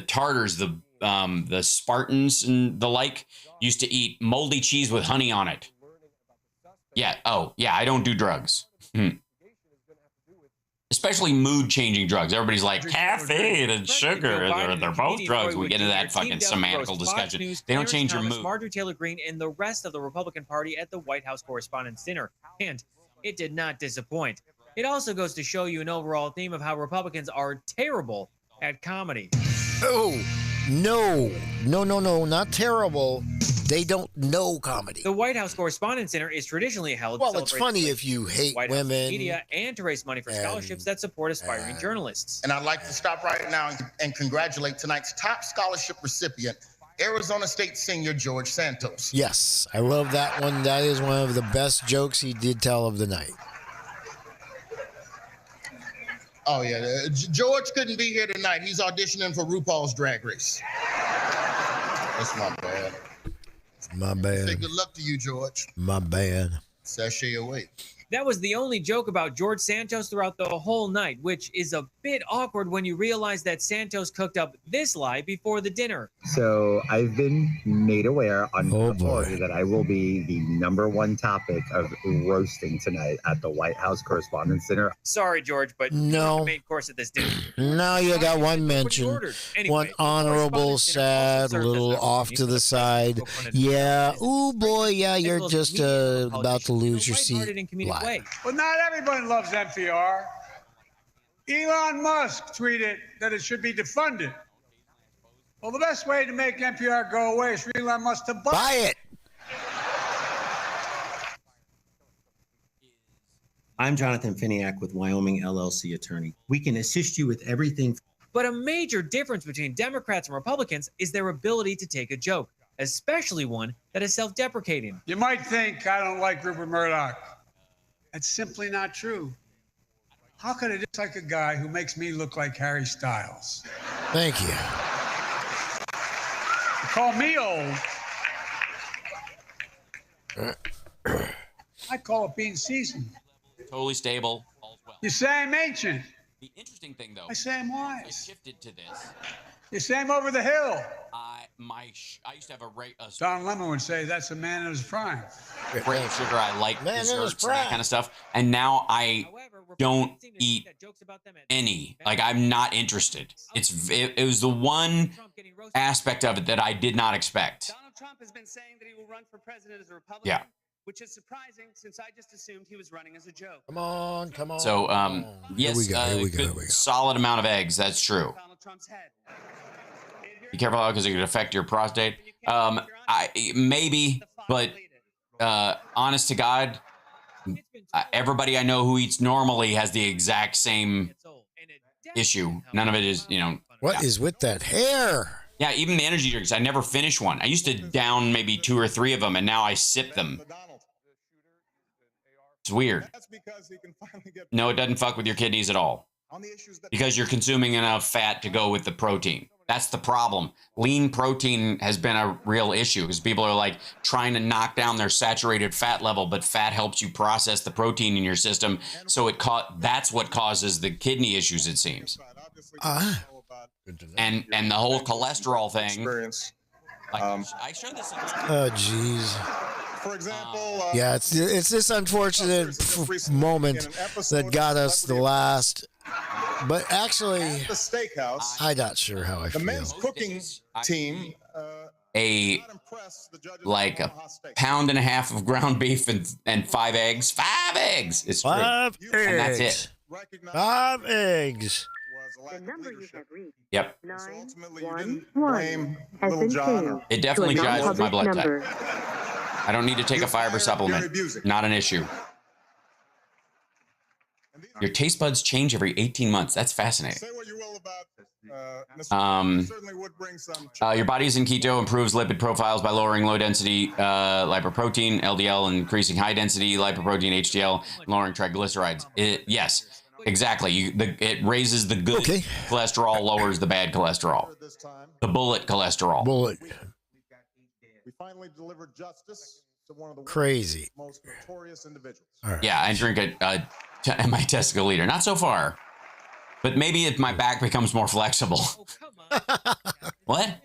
Speaker 7: Tartars, the Spartans and the like used to eat moldy cheese with honey on it. Yeah. Oh, yeah. I don't do drugs. Especially mood-changing drugs. Everybody's like, caffeine and sugar, they're both drugs. We get into that fucking semantical discussion. They don't change your mood.
Speaker 8: Marjorie Taylor Greene and the rest of the Republican Party at the White House Correspondents' Dinner. And it did not disappoint. It also goes to show you an overall theme of how Republicans are terrible at comedy.
Speaker 3: Oh, no, not terrible. They don't know comedy.
Speaker 8: The White House Correspondents' Dinner is traditionally held.
Speaker 3: Well, it's funny if you hate
Speaker 8: White
Speaker 3: women,
Speaker 8: House media, and to raise money for scholarships that support aspiring journalists.
Speaker 12: And I'd like to stop right now and congratulate tonight's top scholarship recipient, Arizona State senior George Santos.
Speaker 3: Yes, I love that one. That is one of the best jokes he did tell of the night.
Speaker 12: Oh, yeah. George couldn't be here tonight. He's auditioning for RuPaul's Drag Race. That's my bad.
Speaker 3: My bad.
Speaker 12: Say good luck to you, George.
Speaker 3: My bad.
Speaker 12: Sashay away.
Speaker 8: That was the only joke about George Santos throughout the whole night, which is a bit awkward when you realize that Santos cooked up this lie before the dinner.
Speaker 13: So I've been made aware on authority that I will be the #1 topic of roasting tonight at the White House Correspondents' Dinner.
Speaker 8: Sorry, George, but
Speaker 3: no.
Speaker 8: the main course of this dinner.
Speaker 3: No, you got one mention.
Speaker 8: Anyway,
Speaker 3: one honorable, sad, little off to the side. Yeah. Ooh, boy, yeah, you're just about to lose your seat.
Speaker 14: Well, not everyone loves NPR. Elon Musk tweeted that it should be defunded. Well, the best way to make NPR go away is for Elon Musk to buy
Speaker 3: it.
Speaker 15: I'm Jonathan Finiak with Wyoming LLC Attorney. We can assist you with everything.
Speaker 8: But a major difference between Democrats and Republicans is their ability to take a joke, especially one that is self-deprecating.
Speaker 14: You might think I don't like Rupert Murdoch. That's simply not true. How could I dislike a guy who makes me look like Harry Styles?
Speaker 3: Thank you.
Speaker 14: You call me old. I call it being seasoned.
Speaker 7: Totally stable.
Speaker 14: You say I'm ancient.
Speaker 7: The interesting thing, though,
Speaker 14: I say I'm wise.
Speaker 7: I shifted to this.
Speaker 14: You say I'm over the hill.
Speaker 7: I used to have a
Speaker 14: Don Lemon would say that's a man in his prime.
Speaker 7: Brain sugar. I like desserts and that kind of stuff. And now I don't eat any. Like, I'm not interested. It was the one aspect of it that I did not expect.
Speaker 2: Donald Trump has been saying that he will run for president as a Republican.
Speaker 7: Yeah.
Speaker 2: Which is surprising since I just assumed he was running as a joke.
Speaker 3: Come on.
Speaker 7: So, yes,
Speaker 3: here we go.
Speaker 7: Solid amount of eggs. That's true. Be careful because it could affect your prostate. Maybe, but honest to God, everybody I know who eats normally has the exact same issue. None of it is,
Speaker 3: What is with that hair?
Speaker 7: Yeah, even the energy drinks. I never finish one. I used to down maybe 2 or 3 of them, and now I sip them. It's weird. No, it doesn't fuck with your kidneys at all. Because you're consuming enough fat to go with the protein. That's the problem. Lean protein has been a real issue because people are like trying to knock down their saturated fat level, but fat helps you process the protein in your system. So that's what causes the kidney issues, it seems. And the whole cholesterol thing. I showed this.
Speaker 3: Oh, jeez.
Speaker 16: For example,
Speaker 3: yeah, it's this unfortunate moment that got us the last. But actually,
Speaker 16: at the steakhouse,
Speaker 3: I'm not sure how I feel.
Speaker 16: The men's cooking team.
Speaker 7: A pound and a half of ground beef and 5 eggs. 5 eggs. It's
Speaker 3: 5 eggs.
Speaker 7: And that's it.
Speaker 3: 5 eggs.
Speaker 17: The number you have reached,
Speaker 7: Yep.
Speaker 17: 911, has been changed.
Speaker 7: It definitely jives with my blood type. I don't need to take a fiber supplement. Not an issue. Your taste buds change every 18 months. That's fascinating.
Speaker 16: Say what you will about certainly would bring some.
Speaker 7: Your body's in keto, improves lipid profiles by lowering low-density lipoprotein, LDL, and increasing high-density lipoprotein, HDL, lowering triglycerides. Yes, exactly. It raises the good cholesterol, lowers the bad cholesterol. The bullet cholesterol.
Speaker 3: Bullet.
Speaker 16: We finally delivered justice to one of the
Speaker 3: Crazy.
Speaker 16: most notorious individuals.
Speaker 3: Right.
Speaker 7: Yeah, I drink a mi-testicle liter. Not so far. But maybe if my back becomes more flexible. What?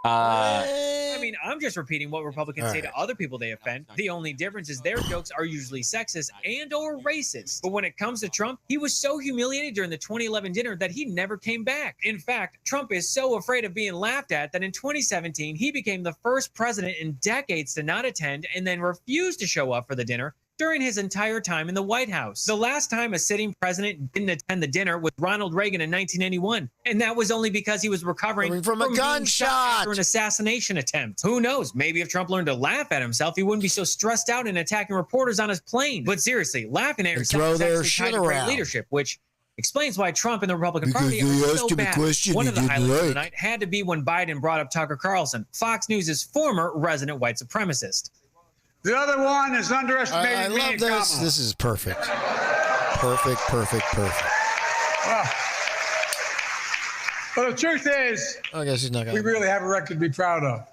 Speaker 8: I mean, I'm just repeating what Republicans say to other people they offend. The only difference is their jokes are usually sexist and or racist. But when it comes to Trump, he was so humiliated during the 2011 dinner that he never came back. In fact, Trump is so afraid of being laughed at that in 2017, he became the first president in decades to not attend and then refused to show up for the dinner during his entire time in the White House. The last time a sitting president didn't attend the dinner was Ronald Reagan in 1981, and that was only because he was recovering
Speaker 3: from a gunshot
Speaker 8: after an assassination attempt. Who knows? Maybe if Trump learned to laugh at himself, he wouldn't be so stressed out and attacking reporters on his plane. But seriously, laughing at yourself is actually tied to great leadership, which explains why Trump and the Republican Party are so bad. One of the highlights of the night had to be when Biden brought up Tucker Carlson, Fox News' former resident white supremacist.
Speaker 14: The other one is underestimating
Speaker 3: I love this. This is perfect. Perfect.
Speaker 14: Well, the truth is,
Speaker 3: I guess he's not
Speaker 14: we really have a record to be proud of.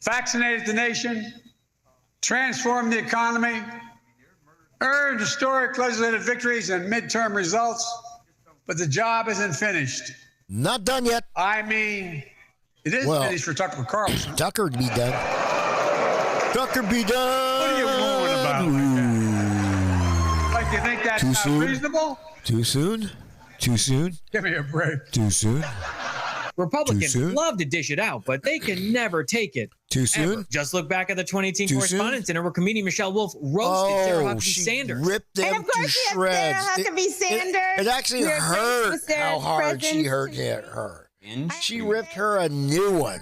Speaker 14: Vaccinated the nation, transformed the economy, earned historic legislative victories and midterm results, but the job isn't finished.
Speaker 3: Not done yet.
Speaker 14: I mean, it is finished for Tucker Carlson.
Speaker 3: Tucker to be done. Tucker be done.
Speaker 14: What are you mooing about? Like you think that's
Speaker 3: Too
Speaker 14: not
Speaker 3: soon?
Speaker 14: reasonable?
Speaker 3: Too soon? Too soon?
Speaker 14: Give me a break.
Speaker 3: Too soon?
Speaker 8: Republicans
Speaker 3: Too soon?
Speaker 8: love to dish it out, but they can never take it.
Speaker 3: Too soon?
Speaker 8: Ever. Just look back at the 2018
Speaker 3: Too
Speaker 8: Correspondence Dinner where comedian Michelle Wolf roasted Sarah Huckabee
Speaker 3: she
Speaker 8: Sanders.
Speaker 3: ripped them to shreds. It actually hurt how hard she hurt her. She ripped her a new one.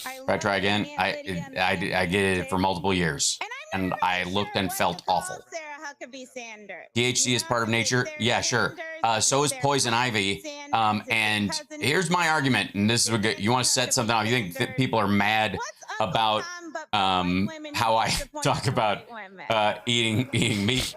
Speaker 7: If I try again, I did it for multiple years, and I looked and felt awful. THC is part of nature. Yeah, sure. So is poison ivy. And here's my argument, and this is what you want to set something off. You think that people are mad about how I talk about eating meat?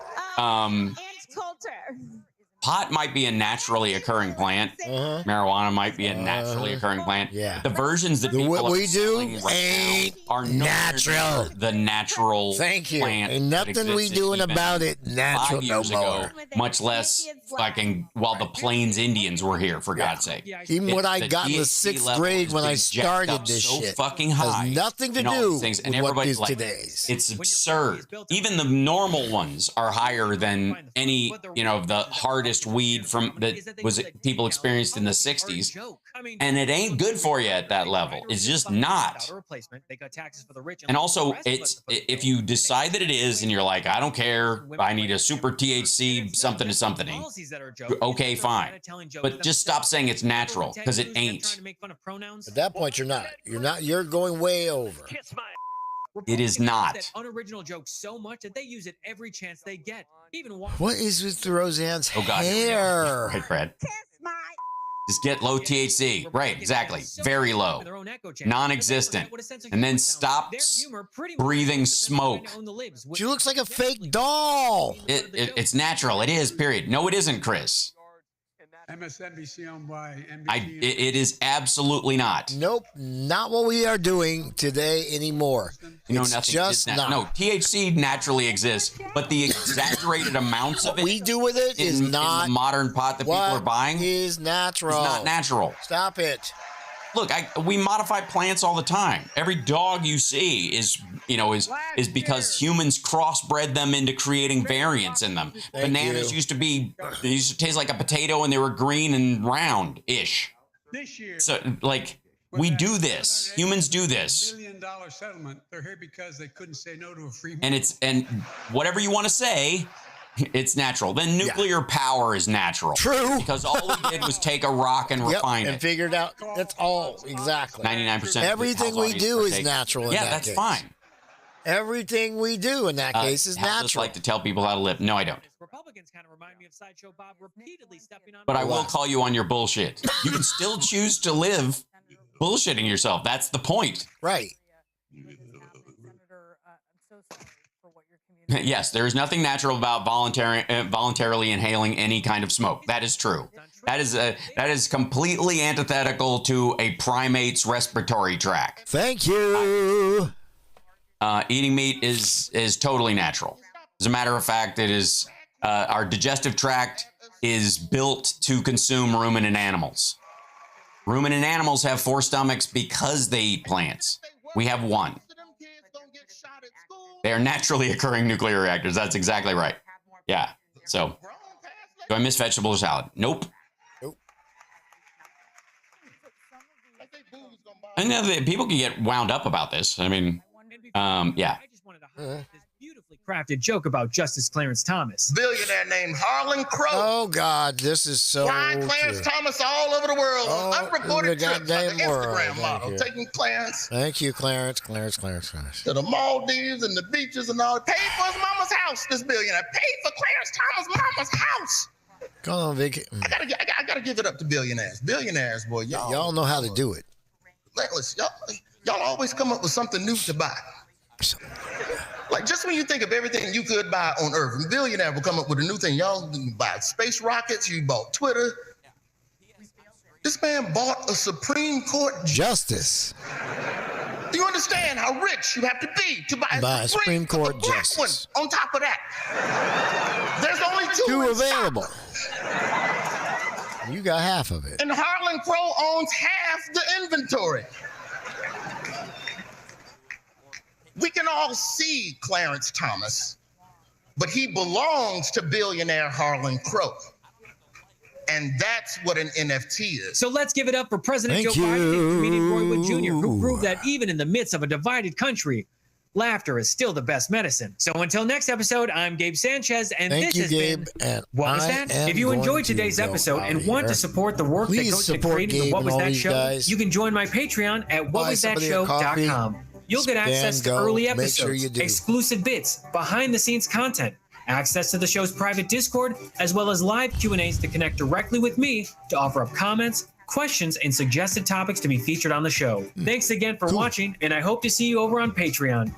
Speaker 7: Pot might be a naturally occurring plant. Marijuana might be a naturally occurring plant.
Speaker 3: Yeah.
Speaker 7: The versions that people
Speaker 3: what we do
Speaker 7: ain't are
Speaker 3: natural.
Speaker 7: The natural
Speaker 3: Thank you.
Speaker 7: plant.
Speaker 3: Ain't nothing we doing about it natural
Speaker 7: 5
Speaker 3: no
Speaker 7: years
Speaker 3: more.
Speaker 7: ago, much less fucking while the Plains Indians were here, for God's sake.
Speaker 3: Even what I
Speaker 7: The
Speaker 3: got in the
Speaker 7: THC
Speaker 3: 6th
Speaker 7: level
Speaker 3: grade
Speaker 7: has
Speaker 3: when
Speaker 7: been
Speaker 3: I
Speaker 7: jacked
Speaker 3: started
Speaker 7: up
Speaker 3: this
Speaker 7: so
Speaker 3: shit
Speaker 7: fucking high.
Speaker 3: has nothing to
Speaker 7: and all
Speaker 3: do
Speaker 7: these things,
Speaker 3: with
Speaker 7: and
Speaker 3: what
Speaker 7: everybody's
Speaker 3: is
Speaker 7: like,
Speaker 3: today's.
Speaker 7: It's absurd. Even the normal ones are higher than any, of the hardest weed from that was people experienced in the 60s. And it ain't good for you at that level. It's just not. And also, it's if you decide that it is and you're like, I don't care, I need a super THC something to something. Okay, fine. But just stop saying it's natural, because it ain't.
Speaker 3: At that point, you're not. You're going way over.
Speaker 7: It is not.
Speaker 8: Unoriginal jokes so much that they use it every chance they get. Even
Speaker 3: What is with Roseanne's
Speaker 7: Oh, God.
Speaker 3: hair?
Speaker 7: Right, Brad. Just get low THC. Right, exactly. Very low. Non-existent. And then stop breathing smoke.
Speaker 3: She looks like a fake doll.
Speaker 7: It's natural. It is, period. No, it isn't, Chris.
Speaker 14: MSNBC owned by NBC.
Speaker 7: It is absolutely not.
Speaker 3: Nope, not what we are doing today anymore. It's
Speaker 7: nothing
Speaker 3: just
Speaker 7: is
Speaker 3: not.
Speaker 7: No, THC naturally exists, but the exaggerated amounts of it
Speaker 3: we do with it is not
Speaker 7: in the modern pot that people are buying
Speaker 3: is natural.
Speaker 7: It's not natural.
Speaker 3: Stop it.
Speaker 7: Look, we modify plants all the time. Every dog you see is because humans crossbred them into creating variants in them. Bananas used to taste like a potato, and they were green and round-ish. So, we do this. Humans do this.
Speaker 14: $1 billion settlement. They're here because they couldn't say no to a free.
Speaker 7: And whatever you want to say, it's natural. Then nuclear power is natural.
Speaker 3: True.
Speaker 7: Because all we did was take a rock and refine it.
Speaker 3: And figured out. That's all. Exactly.
Speaker 7: 99%.
Speaker 3: Everything we do is natural.
Speaker 7: Yeah, that's fine.
Speaker 3: Everything we do in that case is
Speaker 7: natural. I just like to tell people how to live. No, I don't.
Speaker 8: Republicans kind of remind me of Sideshow Bob repeatedly stepping on.
Speaker 7: But I will call you on your bullshit. You can still choose to live bullshitting yourself. That's the point.
Speaker 3: Right.
Speaker 7: Yes, there is nothing natural about voluntarily inhaling any kind of smoke. That is true. That is completely antithetical to a primate's respiratory tract.
Speaker 3: Thank you.
Speaker 7: Eating meat is totally natural. As a matter of fact, it is our digestive tract is built to consume ruminant animals. Ruminant animals have 4 stomachs because they eat plants. We have 1. They are naturally occurring nuclear reactors. That's exactly right. Yeah. So, do I miss vegetable salad? Nope. I know that people can get wound up about this. I mean, yeah.
Speaker 8: Beautifully crafted joke about Justice Clarence Thomas.
Speaker 12: Billionaire named Harlan Crow.
Speaker 3: Oh, God, this is so
Speaker 12: flying Clarence Thomas all over the world on unreported trips like an Instagram model. Taking Clarence.
Speaker 3: Thank you, Clarence.
Speaker 12: To the Maldives and the beaches and all. Paid for his mama's house, this billionaire. Paid for Clarence Thomas' mama's house.
Speaker 3: Go on, Vic.
Speaker 12: I gotta give it up to billionaires. Billionaires, boy.
Speaker 3: Y'all know how to do it.
Speaker 12: Listen, y'all always come up with something new to buy. Like, just when you think of everything you could buy on Earth, a billionaire will come up with a new thing. Y'all buy space rockets, you bought Twitter. This man bought a Supreme Court
Speaker 3: justice.
Speaker 12: Do you understand how rich you have to be to buy a Supreme Court justice? On top of that, there's only 2
Speaker 3: available. You got half of it.
Speaker 12: And Harlan Crow owns half the inventory. We can all see Clarence Thomas, but he belongs to billionaire Harlan Crow. And that's what an NFT is.
Speaker 8: So let's give it up for President Joe Biden and comedian Roy Wood Jr., who proved that even in the midst of a divided country, laughter is still the best medicine. So until next episode, I'm Gabe Sanchez, and this has been What Was That? If you enjoyed today's episode and want to support the work that goes to creating the What Was That show, you can join my Patreon at whatwasthatshow.com. You'll get access to early episodes, exclusive bits, behind-the-scenes content, access to the show's private Discord, as well as live Q&As to connect directly with me to offer up comments, questions, and suggested topics to be featured on the show. Thanks again for watching, and I hope to see you over on Patreon.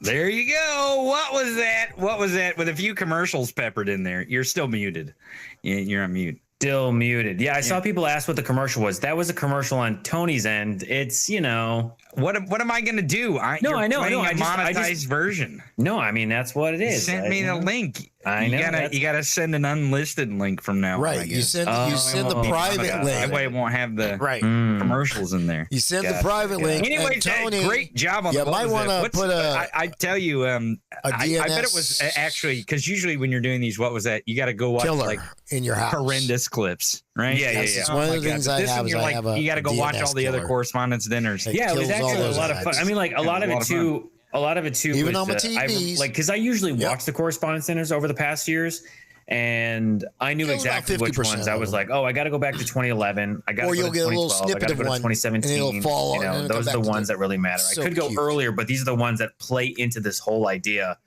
Speaker 5: There you go. What was that? What was that? With a few commercials peppered in there. You're still muted. You're on mute.
Speaker 8: Still muted. Yeah, I saw people ask what the commercial was. That was a commercial on Tony's end. It's, you know,
Speaker 5: what am I gonna do? I know. A monetized version.
Speaker 8: No, I mean that's what it is.
Speaker 5: Send me the link. You gotta send an unlisted link from now.
Speaker 3: Right. You send the private link.
Speaker 5: That way it won't have the commercials in there.
Speaker 3: You send the private link.
Speaker 5: Anyways,
Speaker 3: Tony,
Speaker 5: great job on
Speaker 3: you might want to put
Speaker 5: I tell you, I bet it was actually because usually when you're doing these, what was that? You got to go watch like
Speaker 3: in your house
Speaker 5: horrendous clips, right?
Speaker 3: Yeah. One of the things I have is I have a
Speaker 5: you got to go watch all the other correspondence dinners.
Speaker 8: Yeah, it was actually a lot of fun. I mean, like a lot of it too.
Speaker 3: Even on my TVs.
Speaker 8: Because I usually watch the correspondence dinners over the past years, and I knew exactly which ones. I was like, oh, I got to go back to 2011. I got to go to 2012. I got to go to 2017. And it'll fall. You know, those are the ones that really matter. I could go earlier, but these are the ones that play into this whole idea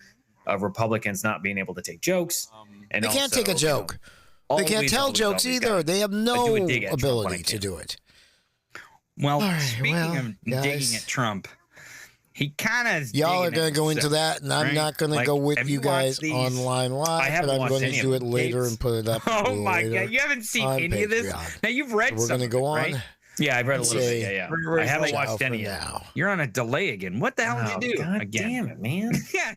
Speaker 8: of Republicans not being able to take jokes. And
Speaker 3: they can't take a joke. They can't tell jokes either. They have no ability to do it.
Speaker 5: Well, speaking of digging at Trump, he kind of
Speaker 3: y'all are going to go into that, and I'm not going to go with you guys online live, but I'm going to do it later and put it up.
Speaker 5: Oh my God, you haven't seen any of this? Now you've read.
Speaker 3: We're going to go on.
Speaker 5: Right?
Speaker 8: Yeah, I've read a little bit. Yeah. I haven't watched any
Speaker 5: now. You're on a delay again. What the hell did you do?
Speaker 8: God damn it, man.
Speaker 5: Yeah.